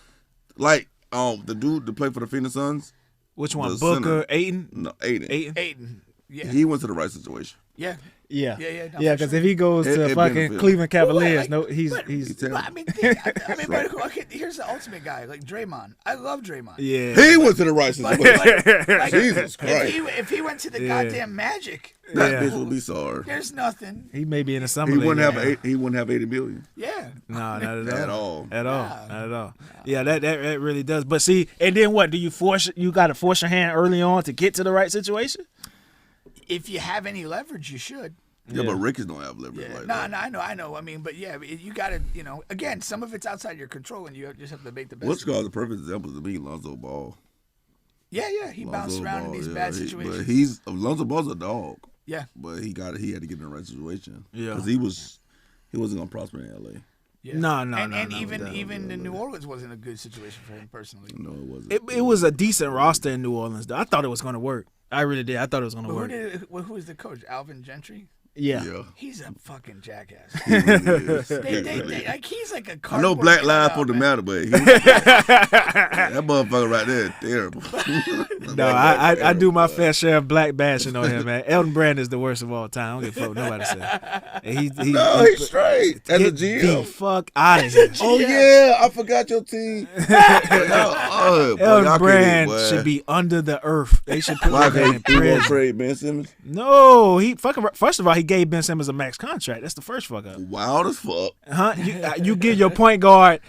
Like the dude that played for the Phoenix Suns. Which one? The Booker, center. Aiden? No, Aiden. Aiden. Yeah. He went to the right situation. Yeah. Yeah. Yeah, no, Yeah, for because sure. if he goes to It fucking benefits. Cleveland Cavaliers, like- no, he's but- terrible. But, I mean, okay, here's the ultimate guy, like Draymond. I love Draymond. yeah. He went to the right But, situation. like, Jesus Christ. if he went to the Yeah. goddamn Magic, That Yeah. bitch would be sorry. there's nothing. He may be in the summer He league. wouldn't have yeah. he wouldn't have 80 million. Yeah. No, not at all. At all. Not at all. Yeah, that really does. But see, and then what? Do you got to force your hand early on to get to the right situation? If you have any leverage, you should. Yeah, but Rickies don't have leverage like No, that. I know. I mean, but yeah, you got to, again, some of it's outside your control, and you just have to make the best. What's of it. called the perfect example to me, Lonzo Ball. Yeah, he bounced Lonzo around Ball, in these yeah, bad he- situations. But Lonzo Ball's a dog. Yeah. But he had to get in the right situation. Yeah. Because he wasn't gonna prosper in LA. Yeah. No, and no, even in New Orleans wasn't a good situation for him personally. No, it wasn't. It was a decent roster in New Orleans, though. I thought it was going to work. I really did. I thought it was going to But work. who was the coach? Alvin Gentry? Yeah. He's a fucking jackass. He really is. He really is. Like he's like a I know cardboard Black Lives cutout, supposed to man. matter, but that motherfucker right there is terrible. No, I do my fair share of black bashing on him, man. Elton Brand is the worst of all time. I don't give a fuck what nobody says. He's straight. As a Get GM. the fuck out of here. Oh yeah, I forgot your team. Elton Brand should be under the earth. They should put Why him in can't you prison. trade Ben Simmons? No, first of all, he gave Ben Simmons a max contract. That's the first fuck up. Wild as fuck. Huh? You give your point guard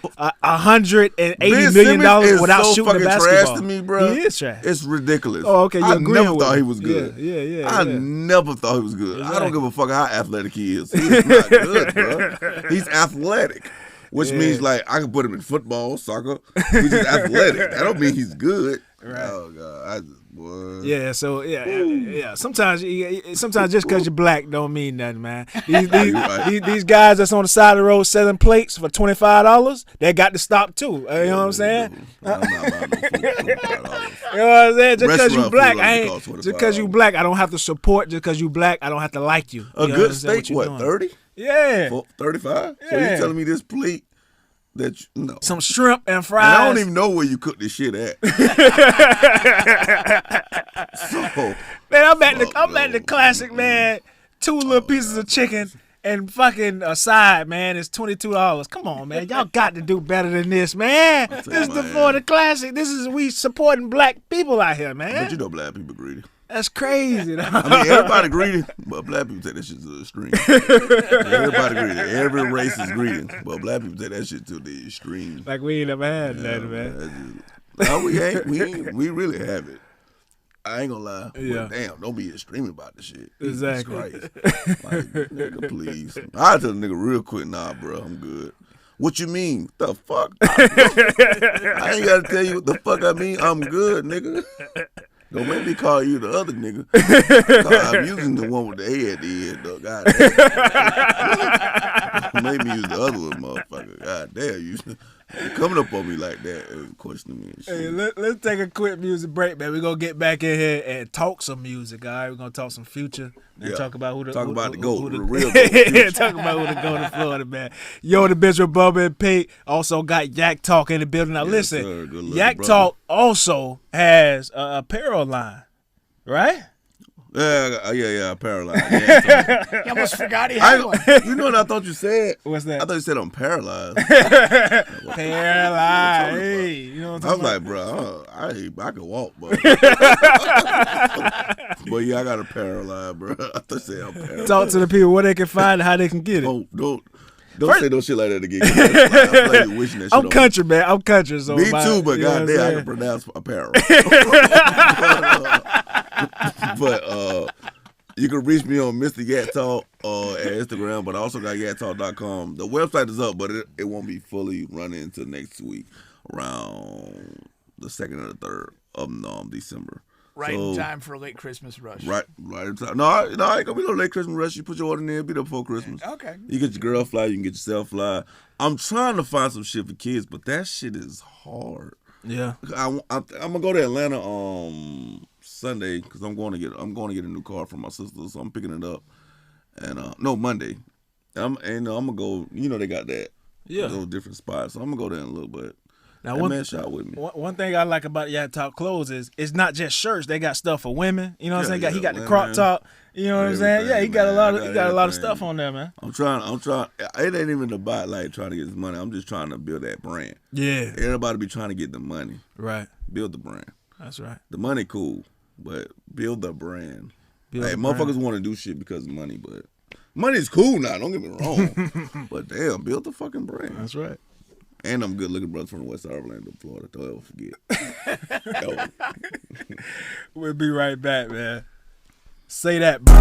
$180 Ben million Simmons is without so shooting the fucking basketball. trash to me, bro. He is trash. It's ridiculous. Oh, okay, you I agreeing never with thought me. he was good. Yeah. I never thought he was good. I Exactly. don't give a fuck how athletic he is. He's not good, bro. He's athletic, which means like I can put him in football, soccer. He's just athletic. That don't mean he's good. Right. Oh god, boy. Yeah, so yeah. Sometimes just because you're black don't mean nothing, man. These guys that's on the side of the road selling plates for $25, they got to stop too. You know what I'm saying? I'm not buying no food, $25. You know what I'm saying? Just because you Restaurant black, food I only ain't. costs Just because you black, I don't have to support. Just because you black, I don't have to like you. A You know good I'm saying? steak, you what, doing? 30? Yeah. 35? So Yeah. you telling me this plate that you no. Some shrimp and And fries. I don't even know where you cook this shit at. So Man, I'm at the classic, man. 2 little pieces of chicken and fucking a side, man. It's $22. Come on, man. Y'all got to do better than this, man. This is the Florida Classic. We supporting black people out here, man. but you know black people greedy. That's crazy. I mean, everybody greedy, but black people take that shit to the extreme. Everybody greedy. Every race is greedy, but black people take that shit to the extreme. Like we ain't never had nothing, man. No, we ain't. We really have it. I ain't gonna lie. Yeah. But damn, don't be extreme about the shit. Exactly. Jesus Christ. Like, nigga, please. I tell the nigga real quick, nah, bro, I'm good. What you mean? The fuck? I ain't gotta tell you what the fuck I mean. I'm good, nigga. Don't make me call you the other nigga. I'm using the one with the A at the end, though. God damn. Make me use the other one, motherfucker. God damn, you coming up on me like that and questioning me and shit. Hey, let's take a quick music break, man. We're going to get back in here and talk some music, all right? We're going to talk some Future and Yeah. talk about the GOAT, the real yeah, GOAT. talk about who the GOAT in Florida, man. Yo, the bitch with Bubba and Pink also got YacTalk in the building. Now, Yes, listen, sir. Good looking YacTalk brother. also has a apparel line, right? Yeah, paralyzed. Yeah, You almost forgot he had one. you know what I thought you said? What's that? I thought you said I'm paralyzed. Paralyzed. Hey, you know what I'm I was talking like, bro, I can walk, but but yeah, I got a paralyzed, bro. I thought you said I'm paralyzed. Talk to the people where they can find it, how they can get it. Don't say no shit like that again. I'm like, wishing that shit I'm on country, man. I'm country. So me my- too, but you know what I'm goddamn, I saying? can pronounce apparel. But you can reach me on Mr. YacTalk at Instagram, but I also got YacTalk.com. The website is up, but it won't be fully running until next week, around the 2nd or the 3rd of December. Right in So, time for a late Christmas rush. Right in time. No, ain't gonna be no late Christmas rush. You put your order in there, be there before Christmas. Okay. You get your girl fly, you can get yourself fly. I'm trying to find some shit for kids, but that shit is hard. Yeah. I'm gonna go to Atlanta Sunday because I'm going to get a new car from my sister, so I'm picking it up. And no, Monday. I'm gonna go. You know they got that. Yeah. Those different spots, so I'm gonna go there in a little bit. Now, That one man shot with me. One thing I like about YacTalk clothes is it's not just shirts. They got stuff for women. You know what I'm Yeah, saying? He got the women. crop top. You know what I'm saying? Yeah, he got a lot of Everything. stuff on there, man. I'm trying. It ain't even about like trying to get this money. I'm just trying to build that brand. Yeah. Everybody be trying to get the money. Right. Build the brand. That's right. The money cool, but build the brand. Build Hey, the motherfuckers brand. want to do shit because of money, but money's cool now. Don't get me wrong. But damn, build the fucking brand. That's right. And I'm good looking brothers from the west side of Orlando, Florida. Don't ever forget. Yo. We'll be right back, man. Say that, bro.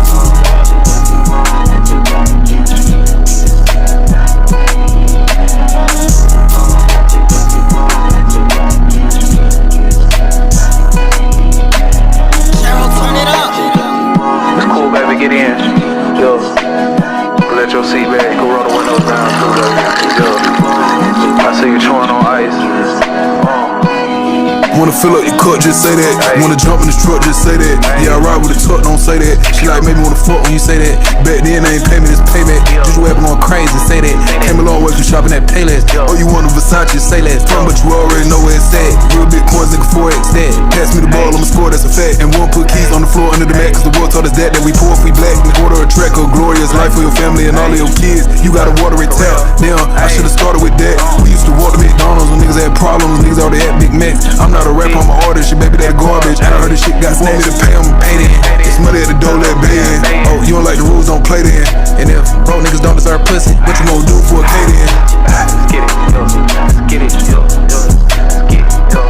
It's cool, baby. Get in. Yo. Let your seat back. You can roll the windows down too, baby. Yo. I see you chewing on ice. Wanna fill up your cup, just say that. Wanna jump in this truck, just say that. Yeah, I ride with a truck, don't say that. She like, maybe wanna fuck when you say that. Back then, ain't payment, it's payment. Just web going crazy, say that. Came a long way from shopping at Payless. Oh, you want a Versace, say less. From, but you already know where it's at. Real big coins, nigga, 4X that. Pass me the ball, I'ma score, that's a fact. And one put keys on the floor under the mat, cause the world taught us that we poor if we black. And order a track of glorious life for your family and all of your kids. You gotta water it tap. Damn, I should've started with that. We used to walk to McDonald's when niggas had problems, niggas already had Big Mac. I'm not a rapper, I'm an artist, your baby that garbage. I heard this shit got want me to pay, I'ma pay then. It's money at the door, let pay in. Oh, you don't like the rules, don't play then. And if broke niggas don't deserve pussy, what you gonna do for a K then? Get it, yo. Get it, yo. Get it, yo.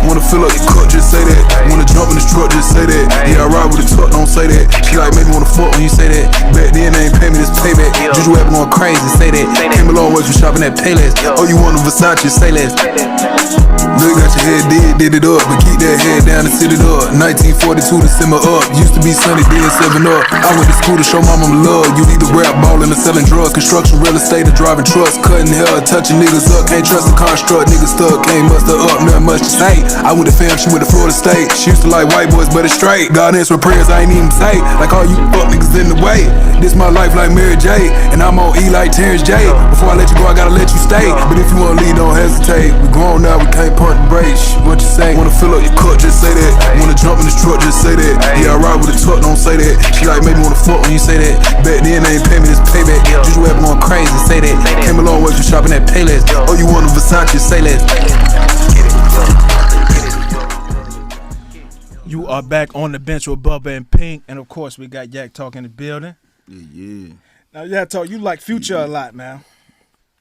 Wanna fill up your cup, just say that. Wanna jump in this truck, just say that. Yeah, I ride with a truck, don't say that. She like, maybe wanna fuck when you say that. Back then, ain't payment, it's payback. Just web going crazy, say that. Came a long way from shopping at Payless. Oh, you want a Versace, say less. Really got your head did it up, but keep that head down and sit it up. 1942 to simmer up. Used to be sunny, then 7 up. I went to school to show my mama love. You either rap, ballin' or selling drugs. Construction, real estate, or driving trucks. Cutting hair, touching niggas up. Can't trust the construct, niggas stuck. Can't muster up, nothing much to say. I went to fam, she went to Florida State. She used to like white boys, but it's straight. God answer prayers, I ain't even say. Like all you fuck niggas in the way. This my life like Mary J. And I'm on E like Terrence J. Before I let you go, I gotta let you stay. But if you wanna leave, don't hesitate. We grown now, we can't pump the brakes. What you say? Wanna fill up your cup, just say that. Wanna jump in this truck, just say that. Yeah, I ride with a truck, don't say that. She like, maybe wanna fuck when you say that. Back then, ain't payment, it's payback. Just web going crazy, say that. Came a long way from shopping at Payless. Oh, you want a Versace, say less. You are back on the bench with Bubba and Pink, and of course we got YacTalk in the building. Yeah. Now YacTalk, you like Future a lot, man.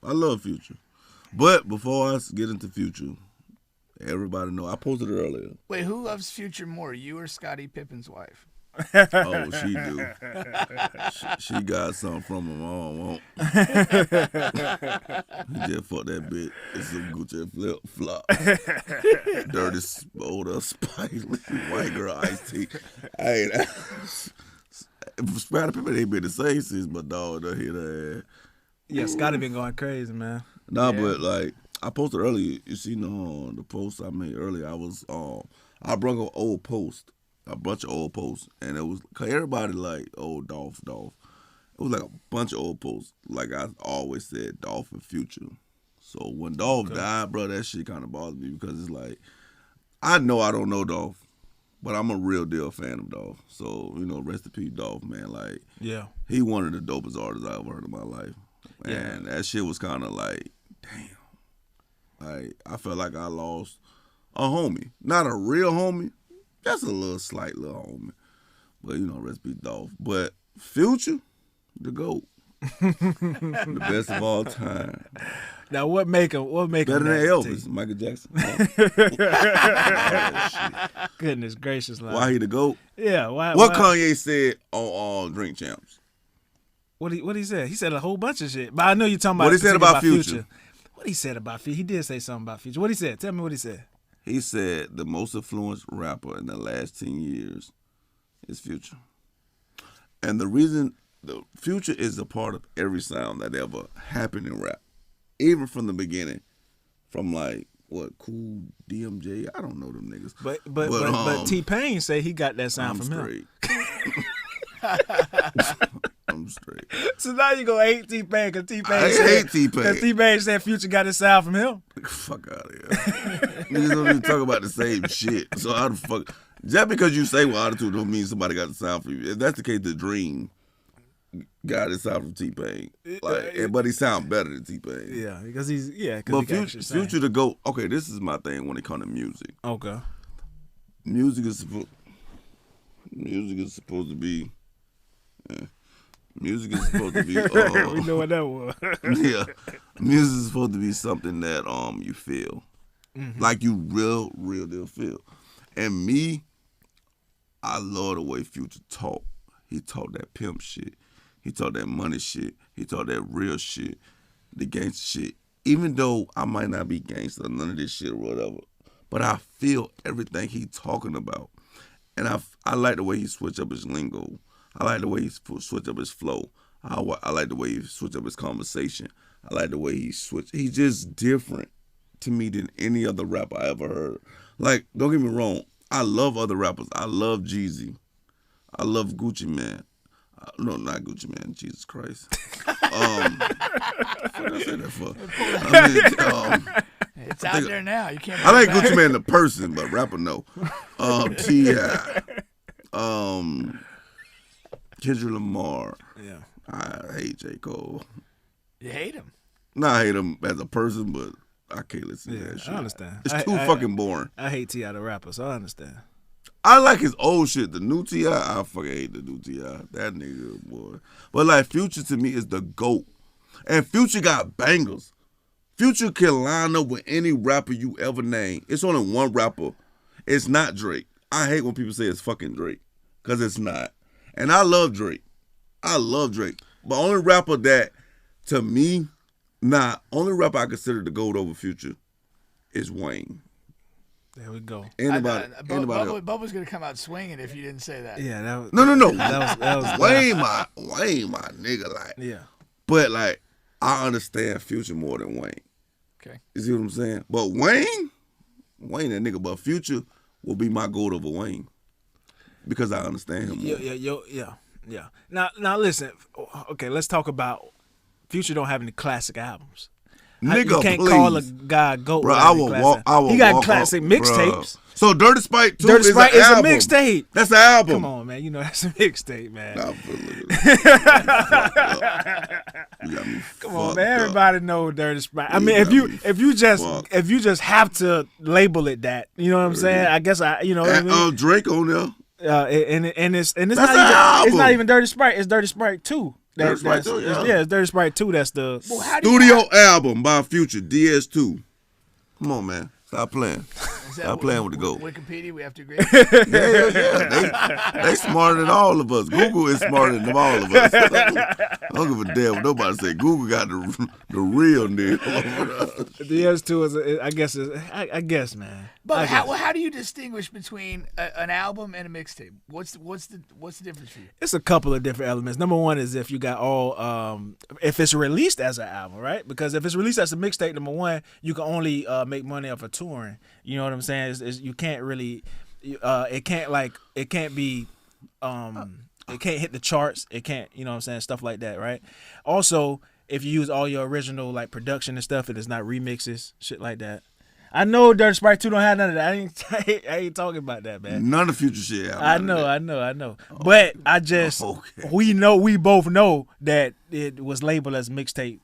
I love Future. But before I get into Future, everybody know I posted it earlier. Wait, who loves Future more, you or Scottie Pippen's wife? Oh, she do. She got something from him I don't want. He just fucked that bitch. It's some Gucci flip flop. Dirty, older, spicy, white girl iced tea. Hey, Scottie Pippen ain't been the same since my dog done hit her ass. Yeah, Scottie been going crazy, man. Nah, but like I posted earlier. You see, the post I made earlier. I was I brought an old post. A bunch of old posts, and it was cause everybody like, oh, Dolph. It was like a bunch of old posts. Like I always said, Dolph and Future. So when Dolph died, bro, that shit kind of bothered me because it's like, I know I don't know Dolph, but I'm a real deal fan of Dolph. So rest in peace, Dolph, man. Like, yeah, he one of the dopest artists I ever heard in my life, and that shit was kind of like, damn. Like I felt like I lost a homie, not a real homie. Just a slight little homie. But, rest be Dolph. But Future, the GOAT. The best of all time. Now, what make him better than Elvis, Michael Jackson. Goodness gracious, like. Why he the GOAT? Yeah, why? What Kanye said on Drink Champs? What he said? He said a whole bunch of shit. But I know you're talking about what he said about Future. What he said about Future? He did say something about Future. What he said? Tell me what he said. He said the most influential rapper in the last 10 years is Future. And the reason the Future is a part of every sound that ever happened in rap. Even from the beginning. From like, Cool, DMJ, I don't know them niggas. But T-Pain say he got that sound from him. I'm straight. So now you gonna hate T-Pain because I hate T-Pain. Because T-Pain said Future got his sound from him. Fuck out of here. Niggas don't even talk about the same shit. So how the fuck? Just because you say attitude don't mean somebody got the sound from you. If that's the case, The Dream got his sound from T-Pain. But he sound better than T-Pain. Yeah, because he's But Future the GOAT. Okay, this is my thing when it comes to music. Okay. Music is supposed to be. Music is supposed to be. We know what that was. Yeah, music is supposed to be something that you feel, like you real deal feel. And me, I love the way Future talk. He talk that pimp shit. He talk that money shit. He talk that real shit, the gangster shit. Even though I might not be gangster, none of this shit or whatever, but I feel everything he talking about, and I like the way he switch up his lingo. I like the way he switch up his flow. I like the way he switch up his conversation. I like the way he switch. He's just different to me than any other rapper I ever heard. Like, don't get me wrong, I love other rappers. I love Jeezy. I love Gucci Man. No, not Gucci Man. Jesus Christ. What did I say that for? It's out there now. You can't. I like Gucci Man the person, but rapper no. T.I. Kendrick Lamar. Yeah. I hate J. Cole. You hate him. No, I hate him as a person, but I can't listen to that shit. I understand. It's too fucking boring. I hate T.I. the rapper, so I understand. I like his old shit. The new T.I., I fucking hate the new T.I. That nigga, boy. But like Future to me is the GOAT. And Future got bangers. Future can line up with any rapper you ever name. It's only one rapper. It's not Drake. I hate when people say it's fucking Drake, because it's not. And I love Drake. I love Drake. But only rapper that, to me, only rapper I consider the GOAT over Future is Wayne. There we go. Anybody else? Bubba's gonna come out swinging if you didn't say that. Yeah, that was No. That was Wayne my nigga, like. Yeah. But like, I understand Future more than Wayne. Okay. You see what I'm saying? But Wayne that nigga. But Future will be my GOAT over Wayne because I understand him more. Yeah. Now listen. Okay, let's talk about Future. Don't have any classic albums. Nigga, you can't please. call a guy GOAT. Bro, I will He got walk classic up, mixtapes. So Dirty Sprite 2 Dirty Sprite is is an a album. mixtape. That's an album. Come on, man. You know that's a mixtape, man. Nah, you got me Come on, fucked man. up. Everybody know Dirty Sprite. I mean, if you just have to label it that, you know what I'm saying? I guess what I mean? Drake on there. And it's That's not an even album. it's not even Dirty Sprite. It's Dirty Sprite 2. Dirty Sprite 2, yeah. It's Dirty Sprite 2. That's the Studio album by Future, DS2. Come on, man. Stop playing. Stop playing with the GOAT. Wikipedia, we have to agree. Yeah. They smarter than all of us. Google is smarter than all of us. I don't give a damn what nobody say. Google got the real deal. DS2 is, I guess, man. But how do you distinguish between an album and a mixtape? What's the difference for you? It's a couple of different elements. Number one is if you got all, if it's released as an album, right? Because if it's released as a mixtape, number one, you can only make money off of touring. You know what I'm saying? You can't really, it can't be, it can't hit the charts. It can't, you know what I'm saying? Stuff like that, right? Also, if you use all your original like production and stuff, and it's not remixes, shit like that. I know Dirty Sprite 2 don't have none of that. I ain't talking about that, man. None of Future shit. I know. But we both know that it was labeled as mixtape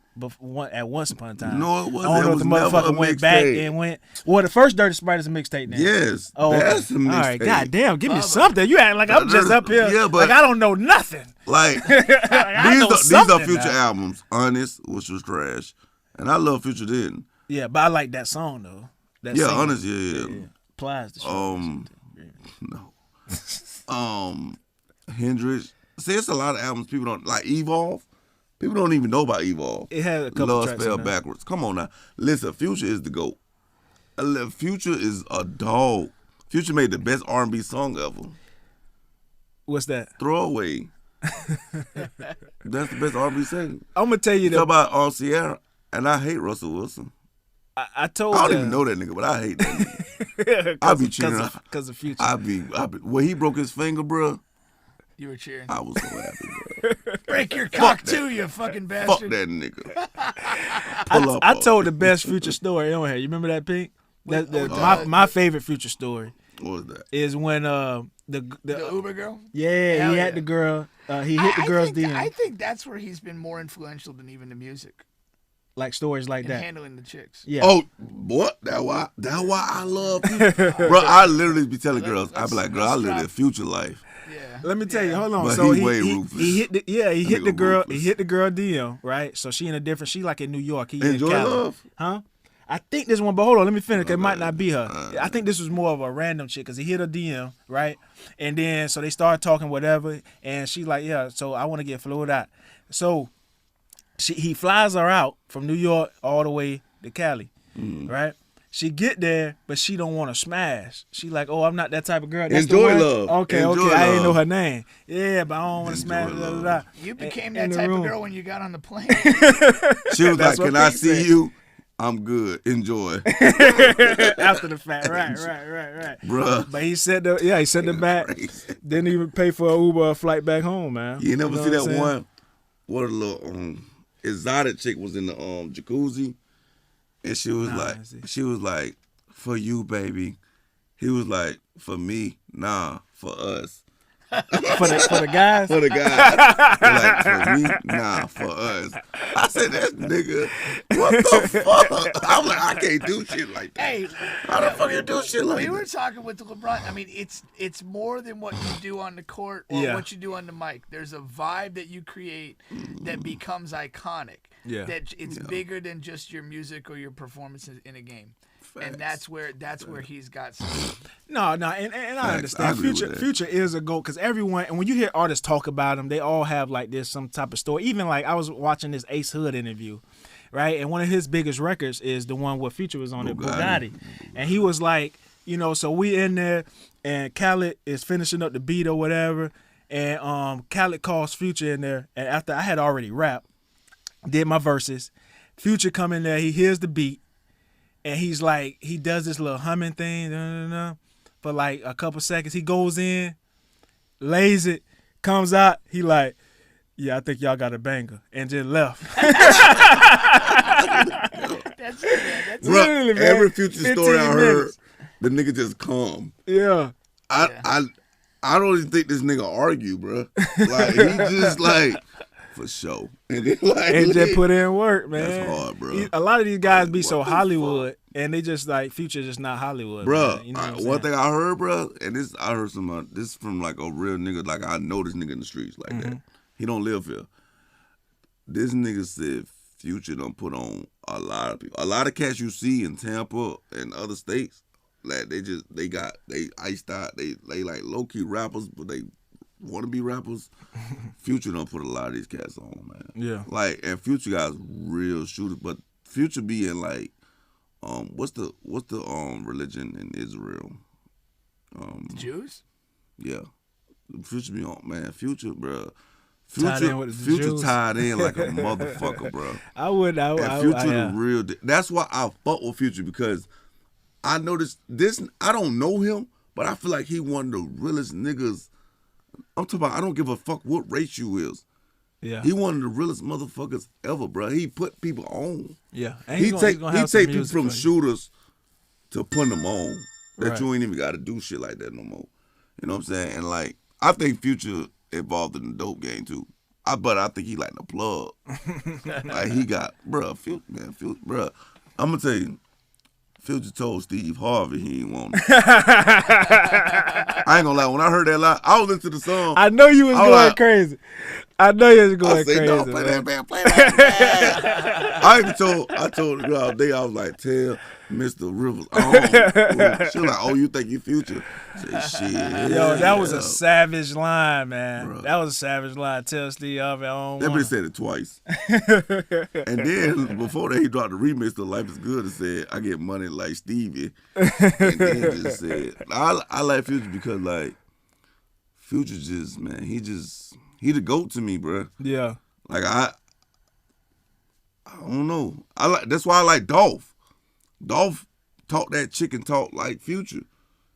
at once upon a time. No, it wasn't. I don't know It if was the never motherfucker a went back mixtape. and went. Well, the first Dirty Sprite is a mixtape now. Yes. Oh, that's okay. a mixtape. All right, goddamn, give me something. You act like I'm just up here. Yeah, but like I don't know nothing. Like these are Future albums. Honest, which was trash, and I love Future then. Yeah, but I like that song though. That Yeah, single. Honest, yeah. Applies to shit. No. Hendrix. See, it's a lot of albums people don't like. Evolve. People don't even know about Evolve. It had a couple Love tracks spelled in there. backwards. Come on now. Listen, Future is the GOAT. Future is a dog. Future made the best R&B song ever. What's that? Throwaway. That's the best R&B song. I'm gonna tell you Talk that. about Sierra, and I hate Russell Wilson. I told. I don't even know that nigga, but I hate that nigga. I be cheering. Because of Future. I be. When he broke his finger, bro, You were cheering. I was so happy, bro. Break your cock too, you fucking bastard. Fuck that nigga. I told the best Future story on here. You remember that, Pink? My favorite Future story What was that? is when The Uber girl? yeah, Hell he yeah. had the girl. He hit the girl's DM. I think that's where he's been more influential than even the music Like stories like and that. handling the chicks. Yeah. Oh, what? That why I love Future. Bro, I literally be telling girls, I be like, girl, I live a Future life. Yeah. Let me tell you, hold on. But So he he way ruthless. hit the nigga girl. ruthless. He hit the girl DM, right? So she like in New York. He in Enjoy Cali. Love. Huh? I think this one, but hold on, let me finish. 'Cause it might not be her. I think this was more of a random chick because he hit her DM, right? And then so they started talking, whatever, and she's like, yeah, so I want to get flued out. So he flies her out from New York all the way to Cali, right? She get there, but she don't want to smash. She like, oh, I'm not that type of girl. That's the Enjoy one? Love. Okay, Enjoy I didn't Love. know her name. Yeah, but I don't want to Enjoy smash. Love. Blah. You became In that the type room. of girl when you got on the plane. She was like, That's what can I Pink see said. you? I'm good. Enjoy. After the fact, right. Bruh. But he sent the back. Crazy. Didn't even pay for an Uber flight back home, man. You never know see what I'm that saying? one? What a little exotic chick was in the jacuzzi, and she was like, for you, baby. He was like, for me, nah, for us. for the guys. For the guys. Like, for me, nah, for us. I said, that nigga, what the fuck? I'm like, I can't do shit like that. Hey, how the fuck you do shit like we were that? talking with LeBron. I mean, it's more than what you do on the court or what you do on the mic. There's a vibe that you create that becomes iconic. Yeah. That it's bigger than just your music or your performances in a game. And that's where he's got something. No, and I understand. agree with that. Future is a GOAT because everyone, and when you hear artists talk about him, they all have like this some type of story. Even like I was watching this Ace Hood interview, right? And one of his biggest records is the one where Future was on it, Bugatti. And he was like, so we in there, and Khaled is finishing up the beat or whatever, and Khaled calls Future in there, and after I had already rapped, did my verses, Future come in there, he hears the beat. And he's like, he does this little humming thing for like a couple seconds. He goes in, lays it, comes out. He like, yeah, I think y'all got a banger, and just left. That's it, man. That's Literally, man. Every Future story I 15 heard, minutes. the nigga just calm. Yeah. I don't even think this nigga argue, bro. Like he just like for sure, and then like And just put in work, man. That's hard, bro. A lot of these guys be What so the Hollywood, and they just like Future just not Hollywood, Bro, man. You know what I'm one saying? thing I heard, bro, and this I heard this from like a real nigga, like I know this nigga in the streets like that. He don't live here. This nigga said Future done put on a lot of people. A lot of cats you see in Tampa and other states, like they iced out. They like low key rappers, but they want to be rappers. Future done put a lot of these cats on, man. Yeah. Like, and Future guys real shooters, but Future be in like, what's the religion in Israel? Jews? Yeah. Future be on, man. Future, bro. Tied in with the Future Jews. tied in like a motherfucker, bro. I would. And Future the real. That's why I fuck with Future, because I know this. I don't know him, but I feel like he one of the realest niggas. I'm talking about. I don't give a fuck what race you is. Yeah. He one of the realest motherfuckers ever, bro. He put people on. Yeah. And He take people people from shooters to putting them on. That Right. you ain't even got to do shit like that no more. You know what I'm saying? And like, I think Future involved in the dope game too. But I think he like the plug. Like he got, Future, bruh. I'm gonna tell you, Future told Steve Harvey he ain't want it. I ain't gonna lie. When I heard that line, I was listening to the song. I know you was I was going like- crazy. I know you was going I said, crazy. no, play man. that, man, play that. I told the girl all day, I was like, tell Mr. Rivers on. She was like, oh, you think you Future? I said, shit. Yo, that was a savage line, man. Bruh. That was a savage line. Tell Steve Harvey on. That bitch said it twice. And then before that, he dropped the remix to Life is Good and said, I get money like Stevie. And then just said, I like Future because like, Future just, man, he the GOAT to me, bro. Yeah. Like I don't know. That's why I like Dolph. Dolph talk that chicken talk like Future.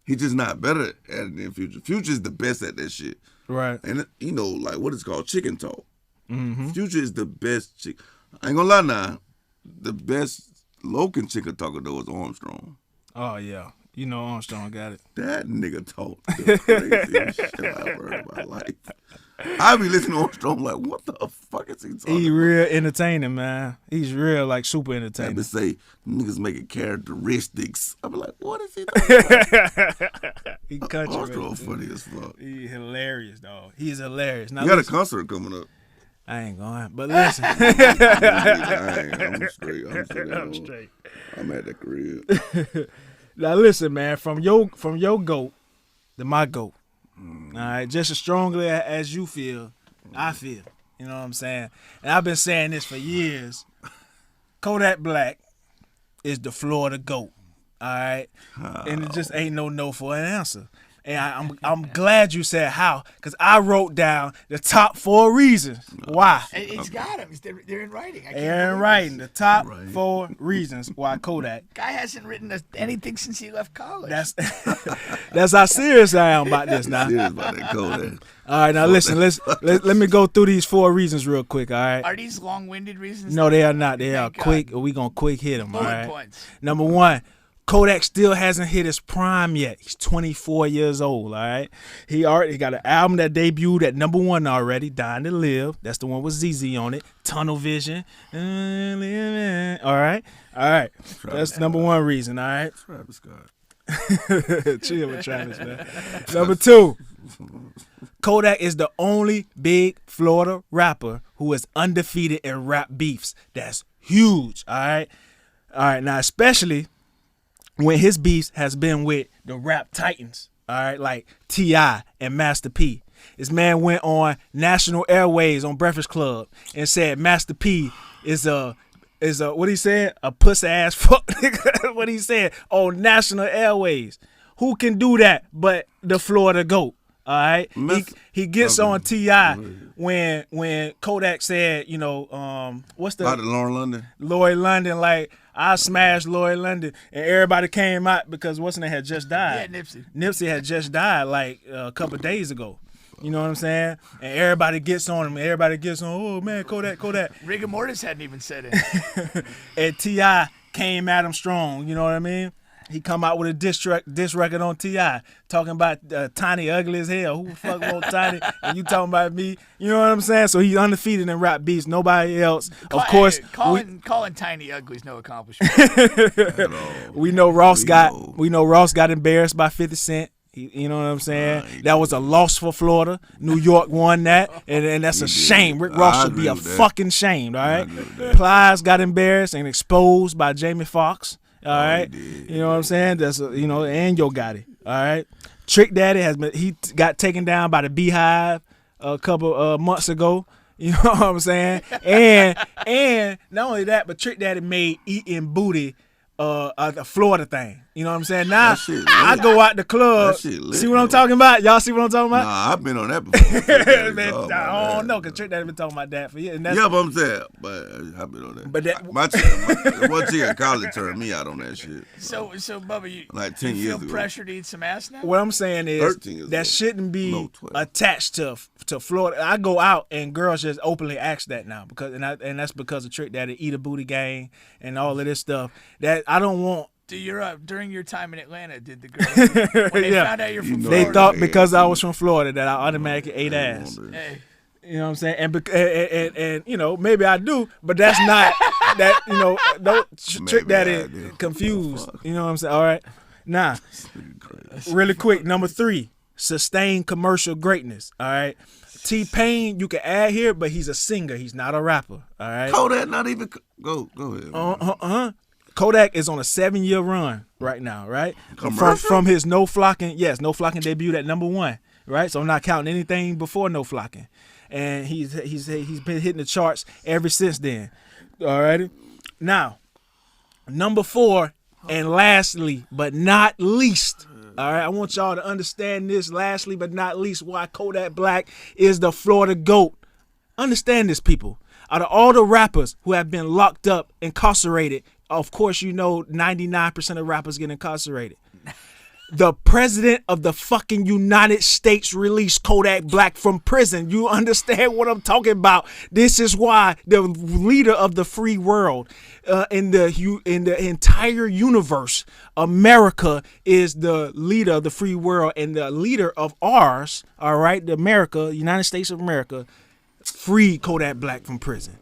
He just not better at it than Future. Future's the best at that shit. Right. And you know, like what it's called, chicken talk. Mm-hmm. Future is the best I ain't gonna lie now. The best local chicken talker though is Armstrong. Oh yeah. You know Armstrong got it. That nigga talk the craziest shit I've heard in my life. I be listening to Armstrong like, what the fuck is he talking He about? real entertaining, man. He's real like super I entertaining. be say niggas making characteristics. I be like, what is he talking about? He country. Armstrong man. funny as fuck. He hilarious, dog. He's hilarious. Now You got a listen, concert coming up. I ain't going, but listen. I'm straight. I'm straight. I'm at the crib. Now listen, man. From your GOAT to my GOAT. All right, just as strongly as you feel, I feel. You know what I'm saying? And I've been saying this for years. Kodak Black is the Florida GOAT. All right, and it just ain't no for an answer. And I'm glad you said how, because I wrote down the top 4 reasons why. And he's got them. They're in writing. I can't Aaron believe writing this. the top 4 reasons why Kodak. Guy hasn't written anything since he left college. That's how serious I am about this now. Serious about that Kodak. All right, now listen. Let me go through these 4 reasons real quick. All right. Are these long-winded reasons? No, they are not. They are Thank God. quick. We gonna quick hit them. All Bullet right. points. Number 1. Kodak still hasn't hit his prime yet. He's 24 years old, all right? He got an album that debuted at number 1 already, Dying to Live. That's the one with ZZ on it. Tunnel Vision. All right? That's number 1 reason, all right? Travis Scott. Chill with Travis, man. Number 2. Kodak is the only big Florida rapper who is undefeated in rap beefs. That's huge, all right? All right, now especially when his beefs has been with the rap titans, all right, like T.I. and Master P. This man went on national airways on Breakfast Club and said Master P is a what he said, a pussy ass fuck. What he said on national airways. Who can do that but the Florida GOAT? All right, he gets on T.I. when Kodak said, what's the Lauren London? Lloyd London, like, I smashed Lloyd London, and everybody came out because what's his name had just died. Yeah, Nipsey. Nipsey had just died like a couple of days ago. You know what I'm saying? And everybody gets on him. Everybody gets on. Oh man, Kodak. Rigor Mortis hadn't even said it. And T.I. came at him strong. You know what I mean? He come out with a diss record on T.I. talking about Tiny ugly as hell. Who the fuck want Tiny? And you talking about me? You know what I'm saying? So he's undefeated in rap beats. Nobody else. Of course, calling Tiny ugly is no accomplishment. we know Ross got embarrassed by 50 Cent. You know what I'm saying? That was a loss for Florida. New York won that, and that's a shame. Rick Ross should be a fucking shame. All right. Plies got embarrassed and exposed by Jamie Foxx. All right, you know what I'm saying? That's and Yo Gotti. All right, Trick Daddy got taken down by the Beehive a couple months ago. You know what I'm saying? And not only that, but Trick Daddy made eating booty a Florida thing. You know what I'm saying? Now I go out the club. See what I'm talking about? Y'all see what I'm talking about? Nah, I've been on that before. Man, I don't know, because Trick Daddy been talking about that for years. Yeah, but I'm saying, I've been on that. But my one chick in college turned me out on that shit. So Bubba, you like 10 you years feel ago. pressure to eat some ass now? What I'm saying is that shouldn't be attached to Florida. I go out and girls just openly ask that now and that's because of Trick Daddy, Eat a Booty Gang, and all of this stuff. That I don't want. During your time in Atlanta, did the girls when they found out you're from Florida? They thought because I was from Florida that I automatically ate ass. Hey. You know what I'm saying? And maybe I do, but that's not that. Don't Trick Daddy confused. You know what I'm saying? All right, nah. Really quick, number 3, sustained commercial greatness. All right. T-Pain, you can add here, but he's a singer. He's not a rapper. All right. Kodak, not even go ahead. Kodak is on a 7-year run right now, right? From his No Flocking debut at number 1, right? So I'm not counting anything before No Flocking, and he's been hitting the charts ever since then. All righty. Now, number 4, and lastly but not least. All right, I want y'all to understand this. Lastly but not least, why Kodak Black is the Florida GOAT. Understand this, people. Out of all the rappers who have been locked up, incarcerated, of course, 99% of rappers get incarcerated. The president of the fucking United States released Kodak Black from prison. You understand what I'm talking about? This is why the leader of the free world in the entire universe, America is the leader of the free world, and the leader of ours, all right, the America, United States of America, freed Kodak Black from prison.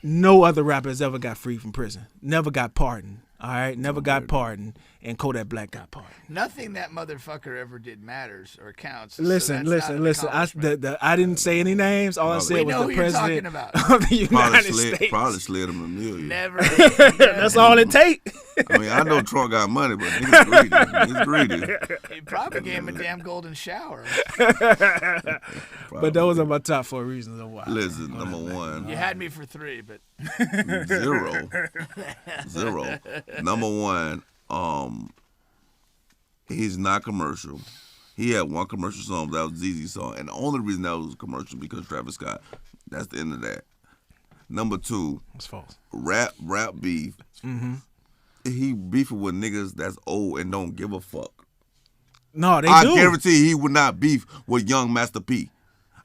No other rapper has ever got free from prison. Never got pardoned. All right, never got pardoned, and Kodak Black got pardoned. Nothing that motherfucker ever did matters or counts. Listen. I didn't say any names. All I said was the president of the United States. Probably slid him $1 million. Never. That's all it takes. I mean, I know Trump got money, but he's greedy. He's greedy. He probably gave him a damn golden shower. But those are my top 4 reasons of why. Listen, number 1. You had me for 3, but 0. Number 1, he's not commercial. He had one commercial song that was ZZ song, and the only reason that was a commercial because Travis Scott. That's the end of that. Number 2, That's false. rap beef. Mm-hmm. He beefing with niggas that's old and don't give a fuck. No, they I do. guarantee he would not beef with young Master P.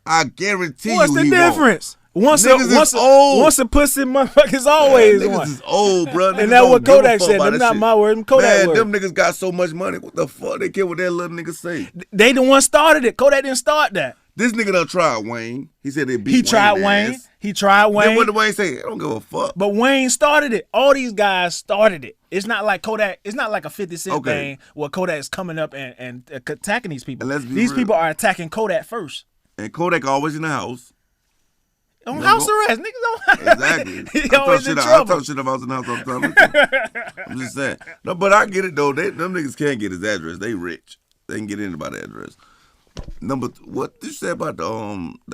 I guarantee What's you the he difference? Once a pussy motherfucker's always niggas one. is old, bro. And that's what Kodak said. Them not my words. Them Kodak words. Them niggas got so much money. What the fuck? They care what that little nigga say. They the one started it. Kodak didn't start that. This nigga done tried Wayne. He said they beat He tried Wayne. Wayne. He tried Wayne. Then what did Wayne say? I don't give a fuck. But Wayne started it. All these guys started it. It's not like Kodak. It's not like a 50 Cent thing where Kodak is coming up and attacking these people. These people are attacking Kodak first. And Kodak always in the house. On house arrest. Niggas don't. Exactly. He always in trouble. I talk shit if I was in the house all the time. I'm just saying. No, but I get it though. Them niggas can't get his address. They rich. They can get anybody's address. What did you say about the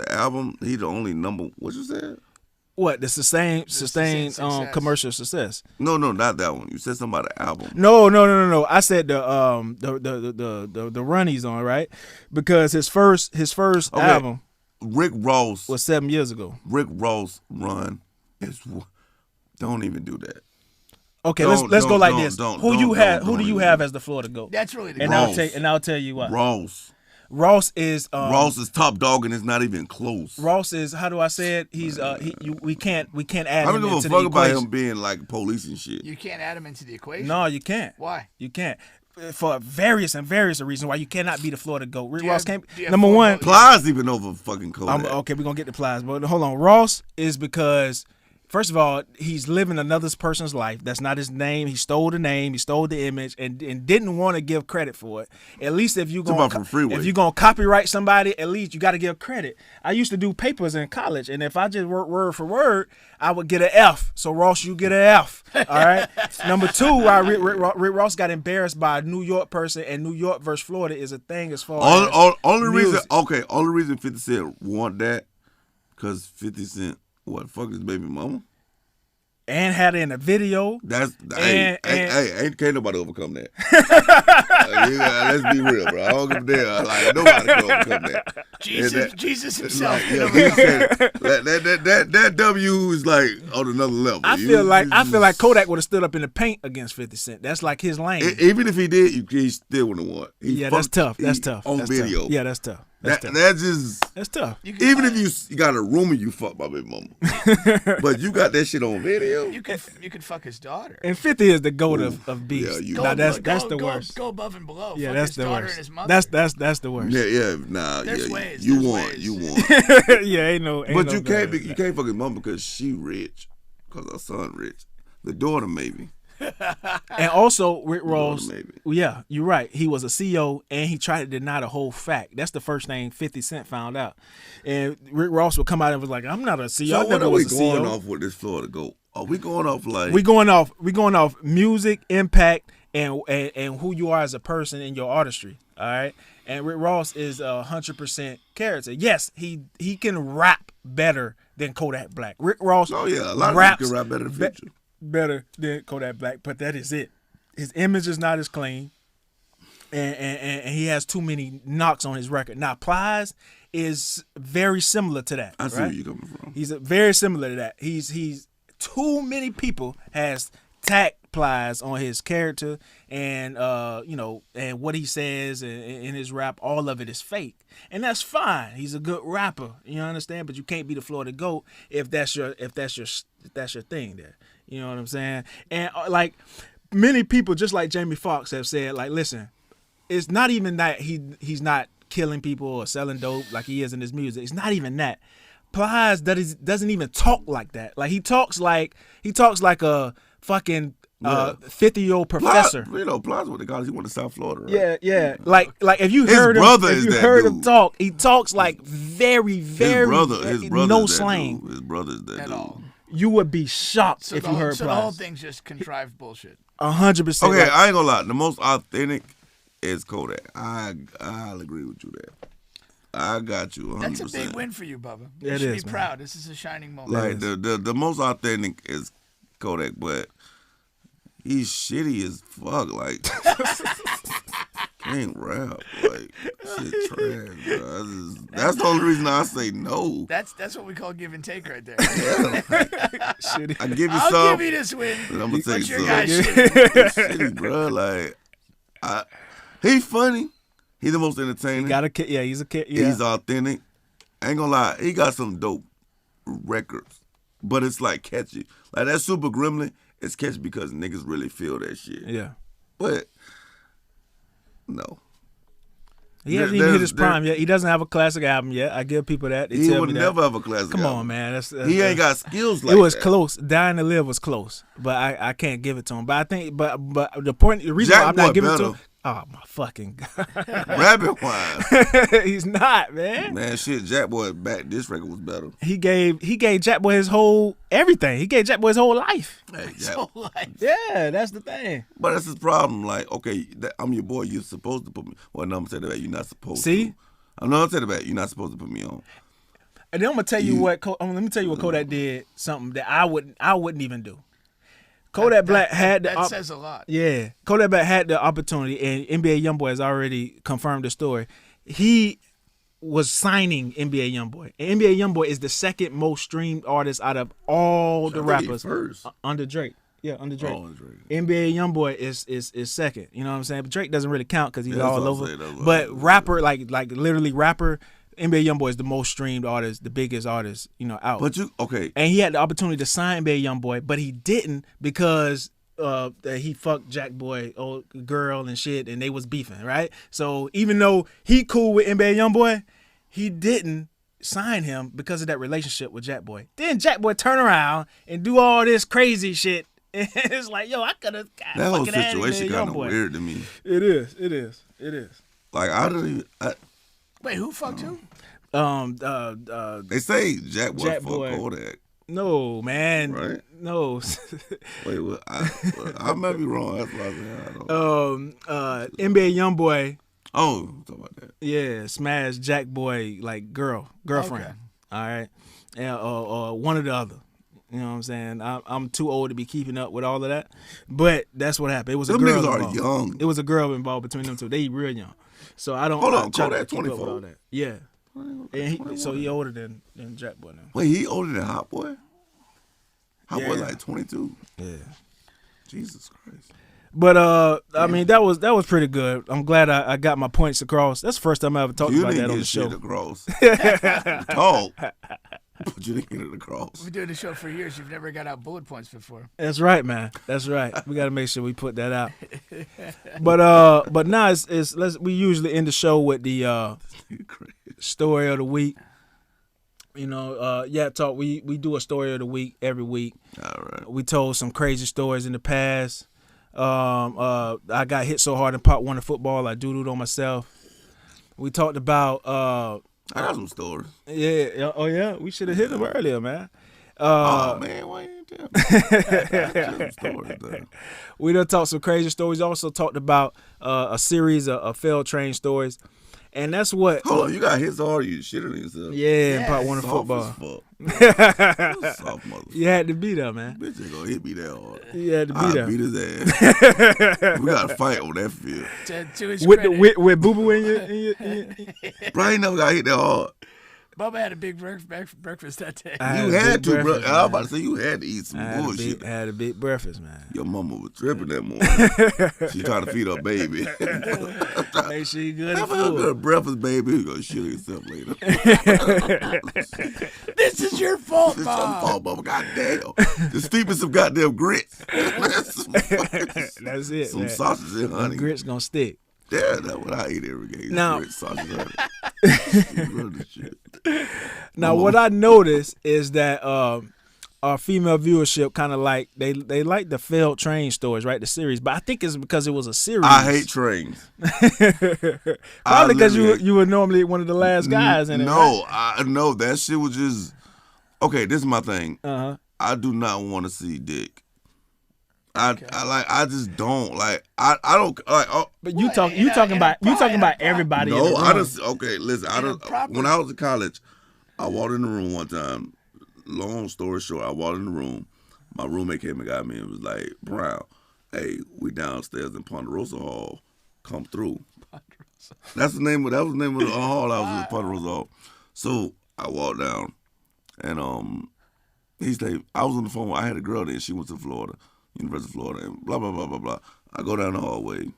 album? He the only number. What you said? What the sustained commercial success? No, not that one. You said something about the album. No. I said the run he's on, right? Because his first album, Rick Ross, was 7 years ago. Rick Ross run is. Don't even do that. Okay, let's go like this. Who do you have as the Florida GOAT? That's really the and I'll tell you what. Ross is top dog and it's not even close. Ross is, how do I say it? He's we can't add him into the equation. I don't give a fuck about him being like police and shit. You can't add him into the equation. No, you can't. Why? You can't. For various reasons why you cannot be the Florida GOAT. Rick Ross can't. Number one, Plies even over fucking Kodak. Okay, we're gonna get the Plies, but hold on. Ross is because, first of all, he's living another person's life. That's not his name. He stole the name. He stole the image, and didn't want to give credit for it. At least if you're gonna copyright somebody, at least you got to give credit. I used to do papers in college, and if I just work word for word, I would get an F. So Ross, you get an F. All right. Number 2, Rick Ross got embarrassed by a New York person, and New York versus Florida is a thing as far as only music. reason 50 Cent want that because 50 Cent. What, fuck his baby mama? And had it in a video. Ain't nobody overcome that. Let's be real, bro. I don't give a damn. Like, nobody can overcome that. Jesus himself. That W is like on another level. I feel like Kodak would have stood up in the paint against 50 Cent. That's like his lane. Even if he did, he still wouldn't have won. That's tough. On video. Yeah, that's tough. That's tough. Even if you got a rumor you fucked my baby mama, but you got that shit on video. You could fuck his daughter. And 50 is the GOAT of beefs. Yeah, that's the worst. Go above and below. Yeah, fuck that's his the daughter worst. And his mother. That's the worst. There's ways. You won. Yeah, ain't no. But you can't fuck his mama because she rich, because her son rich. The daughter maybe. And also, Rick Ross, yeah, you're right. He was a CEO, and he tried to deny the whole fact. That's the first thing 50 Cent found out. And Rick Ross would come out and was like, "I'm not a CEO. So I never was a CEO." What are we going off with this Florida GOAT? Are we going off like? We going off music, impact, and who you are as a person in your artistry. All right. And Rick Ross is 100% character. Yes, he can rap better than Kodak Black. Rick Ross. Oh yeah, a lot of people can rap better than Future. Better than Kodak Black, but that is it. His image is not as clean, and he has too many knocks on his record. Now, Plies is very similar to that. I see where you're coming from. He's very similar to that. He's too many people has tacked Plies on his character, and and what he says in his rap. All of it is fake, and that's fine. He's a good rapper, you understand. But you can't be the Florida GOAT if that's your thing there. You know what I'm saying? And like many people, just like Jamie Foxx, have said, like, listen, it's not even that he's not killing people or selling dope like he is in his music. It's not even that. Plies doesn't even talk like that. Like he talks like a fucking 50-year-old professor. Plies what they call it. He went to South Florida, right? Yeah. Like if you heard him talk, he talks like very, very his brother no slang. His brother's that at dude. all. You would be shocked if you heard Plies. So the whole thing's just contrived bullshit. 100%. Okay, I ain't gonna lie. The most authentic is Kodak. I'll agree with you there. I got you 100%. That's a big win for you, Bubba. You It should is, be man. proud. This is a shining moment. Like the most authentic is Kodak, but he's shitty as fuck. Like can't rap. Like Shit trash, bro. That's the only reason I say no. That's what we call give and take right there. I give you I'll some. give you this win. And I'm gonna take But your some. guy's shitty. It's shitty, bro. Like, he's funny. He's the most entertaining. He's a kid. Yeah. He's authentic. I ain't gonna lie. He got some dope records, but it's like catchy. Like that Super Gremlin, it's catchy because niggas really feel that shit. Yeah. But no. He hasn't even hit his prime yet. He doesn't have a classic album yet. I give people that. He would never have a classic Come album. on, man. That's he ain't got skills like that. It was close. Dying to Live was close, but I can't give it to him. But I think, but the reason why I'm not giving it to him. Oh my fucking God. Rabbit wise. He's not, man. Man, shit, Jack Boy back this record was better. He gave Jack Boy his whole everything. He gave Jack Boy his whole life. Hey, His whole life. Yeah, that's the thing. But that's his problem. Like, okay, I'm your boy. You're supposed to put me. Well, no, I'm saying that you're not supposed See? to. I'm not saying that you're not supposed to put me on. And then I'm gonna tell you what. Let me tell you what Kodak did. Something that I wouldn't even do. Kodak Black had the that says a lot. Yeah, Kodak Black had the opportunity, and NBA YoungBoy has already confirmed the story. He was signing NBA YoungBoy. And NBA YoungBoy is the second most streamed artist out of all the rappers. First. Under Drake. Yeah, under Drake. Oh, Drake. NBA YoungBoy is second. You know what I'm saying? But Drake doesn't really count because he's all over. But rapper, like literally rapper, NBA YoungBoy is the most streamed artist, the biggest artist, out. But okay. And he had the opportunity to sign NBA YoungBoy, but he didn't because he fucked Jack Boy, old girl and shit, and they was beefing, right? So even though he cool with NBA YoungBoy, he didn't sign him because of that relationship with Jack Boy. Then Jack Boy turn around and do all this crazy shit. And it's like, yo, I could have got that whole fucking situation kind of weird to me. It is. Like I don't even. Wait, who fucked who? They say Jack Boy Jack fucked Boy. Kodak. No, man. Right? No. Wait, well, I might be wrong. That's what I said. I don't. NBA YoungBoy. Oh, talk about that. Yeah, smashed Jack Boy like girlfriend. Okay. All right, and or one or the other. You know what I'm saying? I'm too old to be keeping up with all of that, but that's what happened. It was Them a girl niggas are involved. young. It was a girl involved between them two. They real young, so I don't. Hold on, try to Kodak keep up with 24. all that. Yeah, and so he older than Jack Boy now. Wait, he older than Hot Boy? Hot Boy Yeah. like 22. Yeah. Jesus Christ. But I mean that was pretty good. I'm glad I got my points across. That's the first time I ever talked You about didn't that on get the show. shit across. Talk. But you didn't get it across. We've been doing the show for years. You've never got out bullet points before. That's right, man. That's right. We got to make sure we put that out. But now we usually end the show with the story of the week. YacTalk. We do a story of the week every week. All right. We told some crazy stories in the past. I got hit so hard in part 1 of football, I doodled on myself. We talked about. I got some stories. Yeah. Oh yeah. We should have hit them earlier, man. Oh man, why you tell me? I got some stories, though. We done talked some crazy stories. Also talked about a series of failed train stories, and that's what. Hold on, you got hit so hard you shit on yourself. Yeah, in part 1 of Soft football. as fuck. Soft motherfucker. You had to be there, man. Bitch ain't gonna hit me that hard. You had to be I there. beat his ass. We got to fight on that field. To his With credit, with Boo Boo in your Bro, I ain't never got hit that hard. Bubba had a big breakfast that day. I You a had big to, bro. breakfast, I was man. about to say you had to eat some bullshit. I had a big breakfast, man. Your mama was tripping that morning. She trying to feed her baby. Make sure you good Have at a food. good breakfast, baby. You gonna shit yourself later. This is your fault, It's your Bob. fault, Bubba. Goddamn. Just feed me some goddamn grits. That's it, Some man. sausage and honey. Grits gonna stick. Yeah, that's what I eat every day. Now- Grits, sausage, honey. Shit. Now, what I noticed is that our female viewership kind of like they like the failed train stories, right? The series, but I think it's because it was a series. I hate trains. Probably because literally- you were normally one of the last guys in it. No, I know that shit was just okay. This is my thing. Uh-huh. I do not want to see dick. I just don't like. I don't like. Oh, But you talking about everybody. in the no, I room. just okay. Listen, I In a don't. proper- When I was in college, I walked in the room one time. Long story short, I walked in the room. My roommate came and got me and was like, "Brown, hey, we downstairs in Ponderosa Hall. Come through." That was the name of the hall I was in, part of Rosal. So I walked down, and he stayed. I was on the phone. I had a girl there. She went to Florida, University of Florida, and blah blah blah blah blah. I go down the hallway,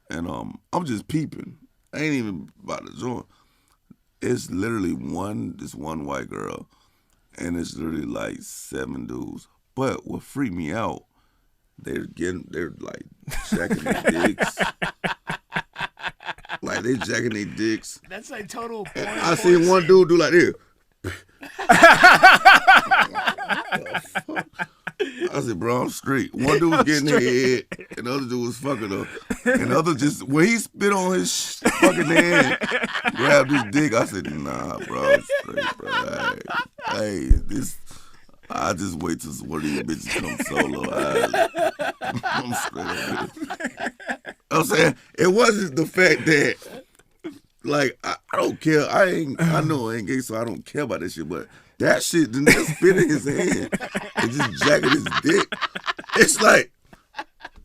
and I'm just peeping. I ain't even about to join. It's literally this one white girl, and it's literally like 7 dudes. But what freaked me out, they're like jacking their dicks. Like they jacking their dicks. That's like total porn. I seen one dude do like this. I said, bro, I'm straight. One dude was getting head, and the other dude was fucking her. And the other just, when he spit on his fucking head, grabbed his dick, I said, nah, bro, I'm straight, bro. Hey, I just wait till one of these bitches come solo. I'm straight. I'm saying, it wasn't the fact that, like, I don't care. I know I ain't gay, so I don't care about that shit, but that shit, the nigga spit in his hand and just jacking his dick. It's like,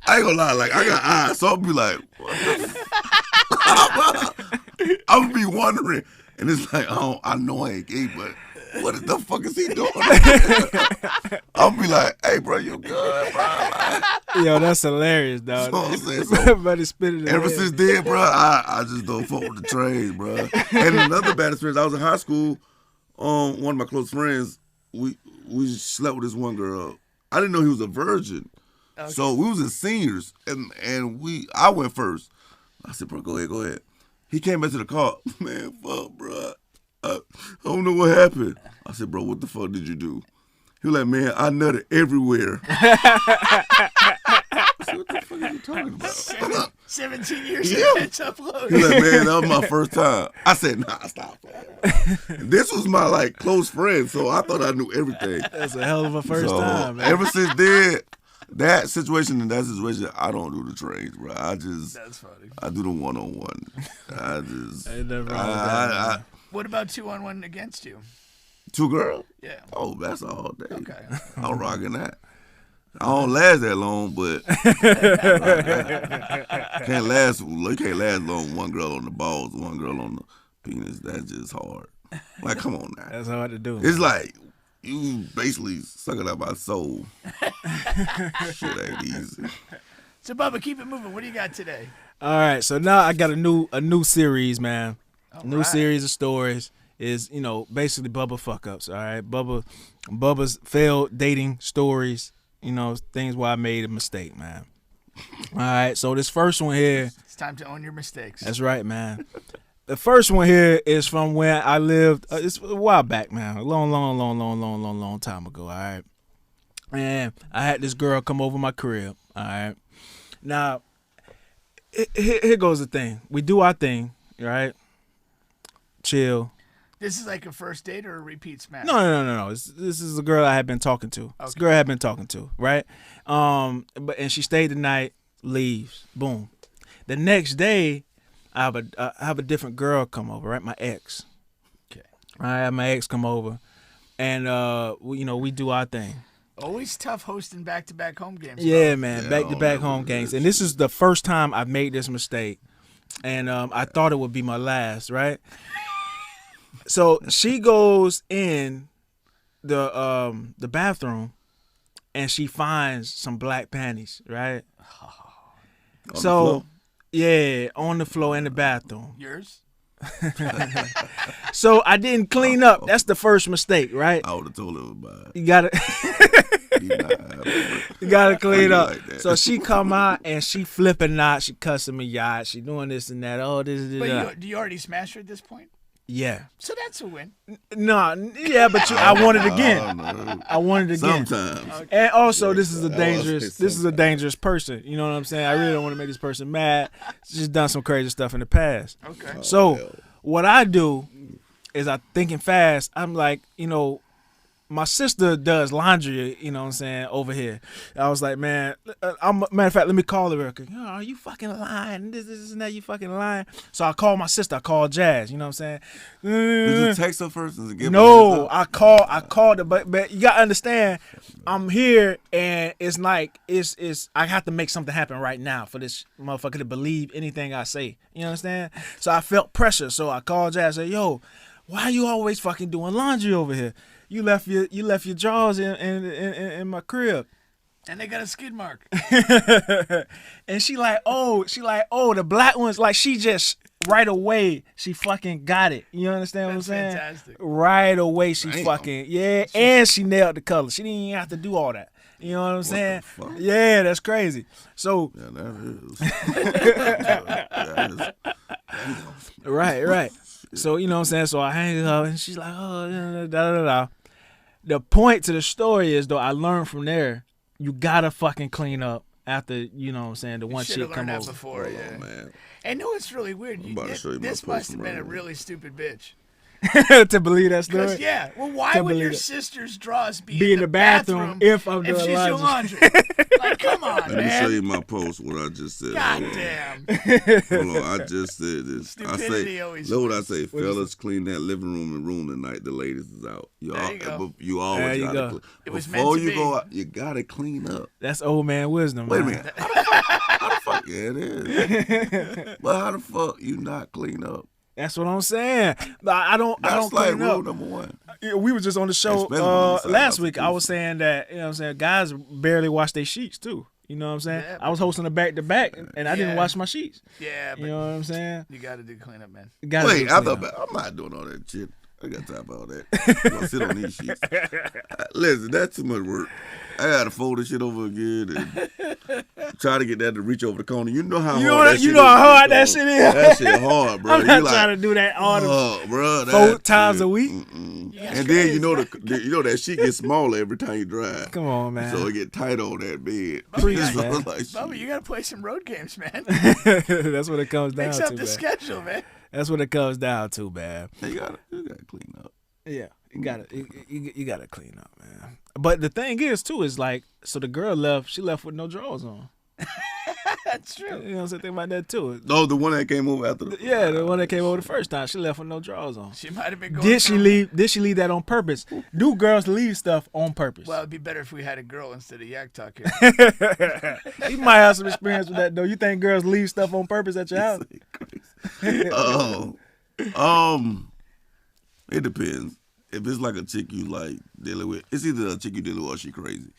I ain't gonna lie, like, I got eyes, so I'll be like, what the fuck? I'm gonna be wondering, and it's like, I know I ain't gay, but what the fuck is he doing? I'll be like, hey, bro, you good, bro? Like, Yo, that's hilarious, dog. So I'm saying, Everybody spitting. ever since then, bro, I just don't fuck with the trades, bro. And another bad experience, I was in high school. One of my close friends, we slept with this one girl. I didn't know he was a virgin. Okay. So we was in seniors, and I went first. I said, bro, go ahead. He came back to the car. Man, fuck, bro. I don't know what happened. I said, bro, what the fuck did you do? He was like, man, I nutted everywhere. I said, what the fuck are you talking about? 17 years Yeah. of catch-up load. He was like, man, that was my first time. I said, nah, stop. This was my, like, close friend, so I thought I knew everything. That's a hell of a first time, man. Ever since then, that situation, I don't do the trades, bro. That's funny. I do the one-on-one. Ain't nothing wrong with that, man. What about 2-on-1 against you? 2 girls? Yeah. Oh, that's all day. Okay. I'm rocking that. I don't last that long, but can't last long. One girl on the balls, one girl on the penis. That's just hard. Like, come on now. That's hard to do. It's like you basically sucking out my soul. Shit ain't easy. So, Bubba, keep it moving. What do you got today? All right, so now I got a new series, man. All Series of stories is, basically Bubba fuck ups. All right, Bubba's failed dating stories. Things where I made a mistake, man. All right, so this first one here. It's time to own your mistakes. That's right, man. The first one here is from where I lived. It's a while back, man. A long time ago. All right, and I had this girl come over my crib. All right, now here goes the thing. We do our thing, right? Chill. This is like a first date or a repeat smash? No. This is a girl I had been talking to. Okay. This girl I had been talking to, right? And she stayed the night, leaves, boom. The next day, I have a different girl come over, right? My ex. Okay. I have my ex come over, and we do our thing. Always tough hosting back-to-back home games. Yeah, man, back-to-back home games, and this is the first time I've made this mistake, and I thought it would be my last, right? So she goes in the bathroom and she finds some black panties, right? Yeah, on the floor in the bathroom. Yours? So I didn't clean up. That's the first mistake, right? I would have told her about it. You gotta clean up. Like So she come out and she flipping out. She cussing me out. She doing this and that. Oh, this. But do you already smash her at this point? Yeah. So that's a win. No, yeah, but I want it again. I want it again. Sometimes. Okay. And also, this is a dangerous person. You know what I'm saying? I really don't want to make this person mad. She's just done some crazy stuff in the past. Okay. So what I do is I'm thinking fast. I'm like, my sister does laundry, you know what I'm saying, over here. I was like, man, matter of fact, let me call her real quick. Oh, are you fucking lying? This and that, you fucking lying. So I called my sister. I called Jazz, you know what I'm saying? Did you text her first? Does it give No, I called her, but you gotta understand, I'm here and it's like it's I have to make something happen right now for this motherfucker to believe anything I say. You understand? So I felt pressure. So I called Jazz and said, yo, why you always fucking doing laundry over here? You left your drawers in my crib. And they got a skid mark. And she like, oh, the black ones, like she just right away she fucking got it. You understand what I'm saying? Fantastic. Right away she Damn. fucking and she nailed the color. She didn't even have to do all that. You know what I'm saying? the fuck? Yeah, that's crazy. So Yeah, that is. right. So you know what I'm saying? So I hang up and she's like, oh, da. The point to the story is though, I learned from there, you gotta fucking clean up after, you know what I'm saying, the one Should've chick come learned that over. before, yeah. Man. And no, it's really weird. I'm about to show you my This must have been a personal really stupid bitch. To believe that story. Because yeah, well, why To would believe your it. sister's drawers Be in the bathroom if I'm doing she's doing laundry? laundry? Like, come on, Let me man. show you my post. What I just said. God Hold on. damn. Hold on, I just said this. Stupidity always Look what I say. What is Fellas, clean that living room and room tonight. The ladies is out. There you go. You always There you gotta go. clean. It was meant Before to you be. go out, you gotta clean up. That's old man wisdom. Wait a man. minute. How the fuck? Yeah, it is. But how the fuck you not clean up? That's what I'm saying. I don't That's like clean rule up. number one. Yeah, we were just on the show Especially when you sign last up week. for I was saying that, you know what I'm saying, guys barely wash their sheets too. You know what I'm saying? Yeah, I was hosting a back-to-back and I didn't Yeah. wash my sheets. Yeah, You but know what I'm saying? you got to do cleanup, man. You gotta Wait, do I clean thought up. I'm not doing all that shit. I got time for all that. I'm gonna sit on these sheets. Listen, that's too much work. I gotta fold this shit over again and try to get that to reach over the corner. You know how You hard know that shit you know is how to hard get that started. shit is. That shit hard, bro. I'm not You trying like, to do that all the oh, bro, 4 times a week. And then you know that sheet gets smaller every time you drive. Come on, man. So it get tight on that bed. Preach, So man. it's like, Bubba, shit. you got to play some road games, man. That's what it comes down Mix to, up the man. schedule, man. That's what it comes down to, man. You gotta clean up. Yeah, you gotta clean up, man. But the thing is, too, is like, so the girl left. She left with no drawers on. That's true. You know what I'm saying? Think about that too. Oh, the one that came over after the Yeah, the one that came over the first time, she left with no drawers on. She might have been going. Did she leave that on purpose? Do girls leave stuff on purpose? Well, it'd be better if we had a girl instead of YacTalk here. You might have some experience with that though. You think girls leave stuff on purpose at your house? It depends. If it's like a chick you like dealing with, it's either a chick you dealing with or she crazy.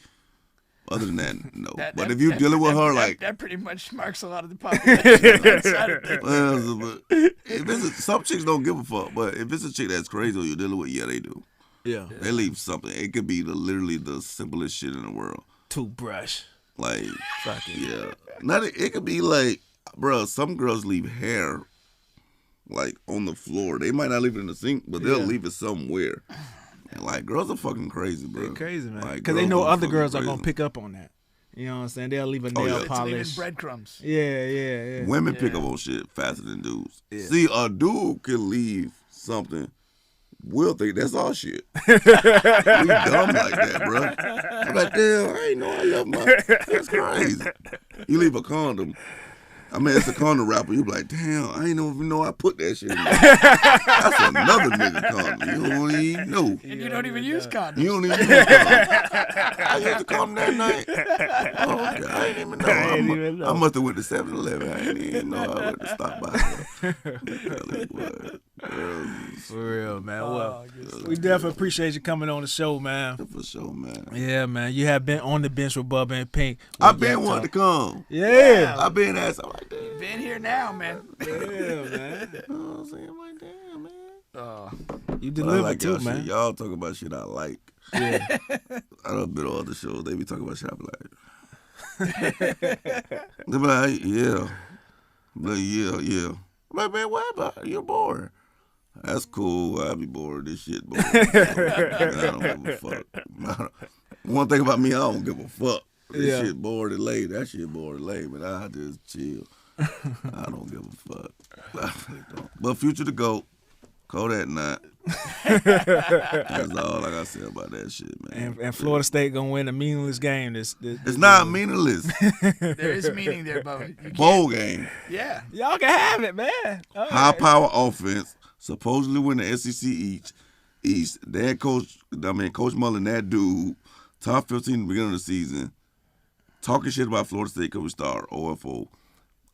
Other than that, no. But if you dealing with her like, that pretty much marks a lot of the population. outside of things. well, but if it's some chicks don't give a fuck. But if it's a chick that's crazy or you're dealing with, yeah, they do. Yeah. They leave something. It could be literally the simplest shit in the world. Toothbrush. Like, Fuck it. yeah, it could be like, bro. Some girls leave hair like on the floor. They might not leave it in the sink, but they'll leave it somewhere. And like, girls are fucking crazy, bro. They're crazy, man. Like, Because they girls know are other fucking girls are crazy. gonna pick up on that. You know what I'm saying? They'll leave a nail yeah. It's leaving polish. breadcrumbs. Yeah. Women pick up on shit faster than dudes. Yeah. See, a dude can leave something. We'll think that's our shit. We dumb like that, bro. I'm like, damn, I ain't know I left my. That's crazy. You leave a condom. I mean, it's a condom wrapper. You be like, damn, I ain't even know I put that shit in there. That's another nigga condom. You don't even know. And you don't even use condoms. You don't even use condom. I used to condom that night. Oh, okay. I ain't even know. I must have went to 7-Eleven. I ain't even know I went to stop by. For real, man. Well, good stuff. we definitely appreciate you coming on the show, man. For sure, man. Yeah, man. You have been on the bench with Bubba and Pink. I've been wanting to come. Yeah. I've been asking like that. Been here now, man. Yeah, man. You know what I'm saying? I'm like, damn, man. You But I delivered like too, y'all man. shit. Y'all talk about shit I like. Yeah. I done been on other shows. They be talking about shit I be like. They be like, yeah. I'm like, yeah. I'm like, man, what about you're bored? That's cool. I be bored of this shit, boy. I don't give a fuck. One thing about me, I don't give a fuck. This shit bored and late. That shit bored and late, man. I just chill. I don't give a fuck. But Future the GOAT, Kodak not. That's all I gotta say about that shit, man. And Florida State gonna win a meaningless game. It's not meaningless. There is meaning there, Bubba. Bowl game. Yeah. Y'all can have it, man. All High right. power offense. Supposedly win the SEC East. Coach Mullen, that dude, top 15 in the beginning of the season, talking shit about Florida State because we start OFO.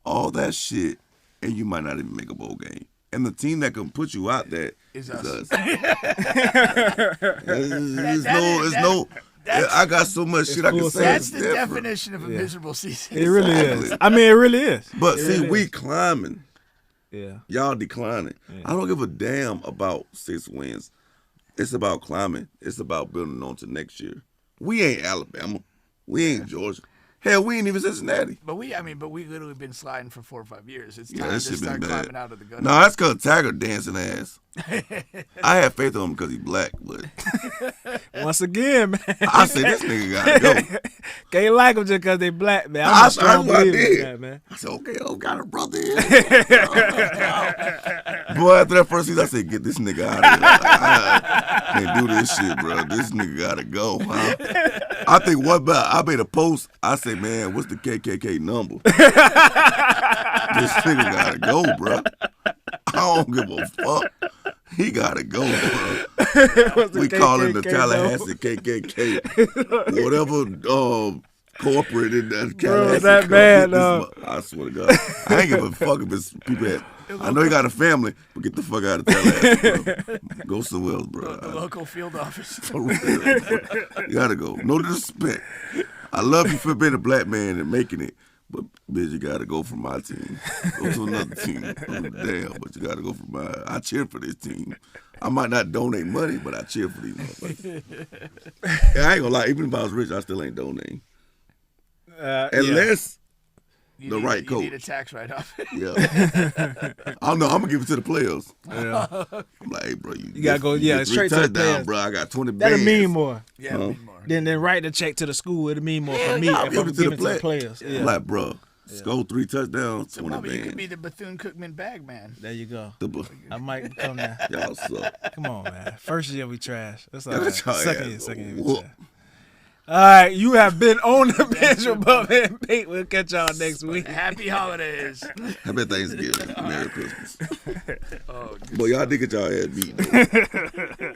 All that shit, and you might not even make a bowl game. And the team that can put you out there is us. I got so much shit I can say. That's it's the different. definition of a miserable season. It really is. I mean, it really is. But see, we climbing. Yeah. Y'all declining. Yeah. I don't give a damn about 6 wins. It's about climbing. It's about building on to next year. We ain't Alabama. We ain't Georgia. Hell, we ain't even Cincinnati. But we literally been sliding for 4 or 5 years. It's time Yeah, that to shit been start bad. climbing out of the gutter. No, that's because Tiger dancing ass. I had faith in him because he black, but Once again, man. I said this nigga gotta go. Can't like them just because they black, man. I'm I a strong what I believer in did. that, man. I said, okay, I got a brother here. Boy, after that first season, I said, get this nigga out of here. I can't do this shit, bro. This nigga gotta go, huh? I think I made a post. I said, man, what's the KKK number? This nigga gotta go, bro. I don't give a fuck. He gotta go, bro. We call it the Tallahassee KKK. Whatever corporate in that Tallahassee. that bad, though. I swear to God. I ain't give a fuck if it's people that. I know he got a family, but get the fuck out of Tallahassee, bro. Go somewhere else, bro. The local field office. For real, bro. You gotta go. No disrespect. I love you for being a black man and making it. But, bitch, you got to go from my team. Go to another team. Oh, damn, but you got to go from my... I cheer for this team. I might not donate money, but I cheer for these motherfuckers. Yeah, I ain't gonna lie. Even if I was rich, I still ain't donating. Unless You the need, right you coach. need a tax write-off. Yeah. I don't know. I'm going to give it to the players. Yeah. I'm like, hey, bro, you gotta go, get straight to the players. bro. I got 20 That'll bands. mean more. Yeah, it'll mean more. Then write the check to the school. It'll mean more for me I'll if give I'm it to giving the it to the players. I'm like, bro, score 3 touchdowns, So, 20 Bubba, you bands. could be the Bethune-Cookman bag man. There you go. The- I might become that. Y'all suck. Come on, man. First year we trash. That's all Y'all right. y'all Second ass year we whoop. trash. All right, you have been on the bench with Bubba and Pink. We'll catch y'all next week. Happy holidays. Happy Thanksgiving. Merry Christmas. Oh, Boy, y'all did get y'all ass beat, though.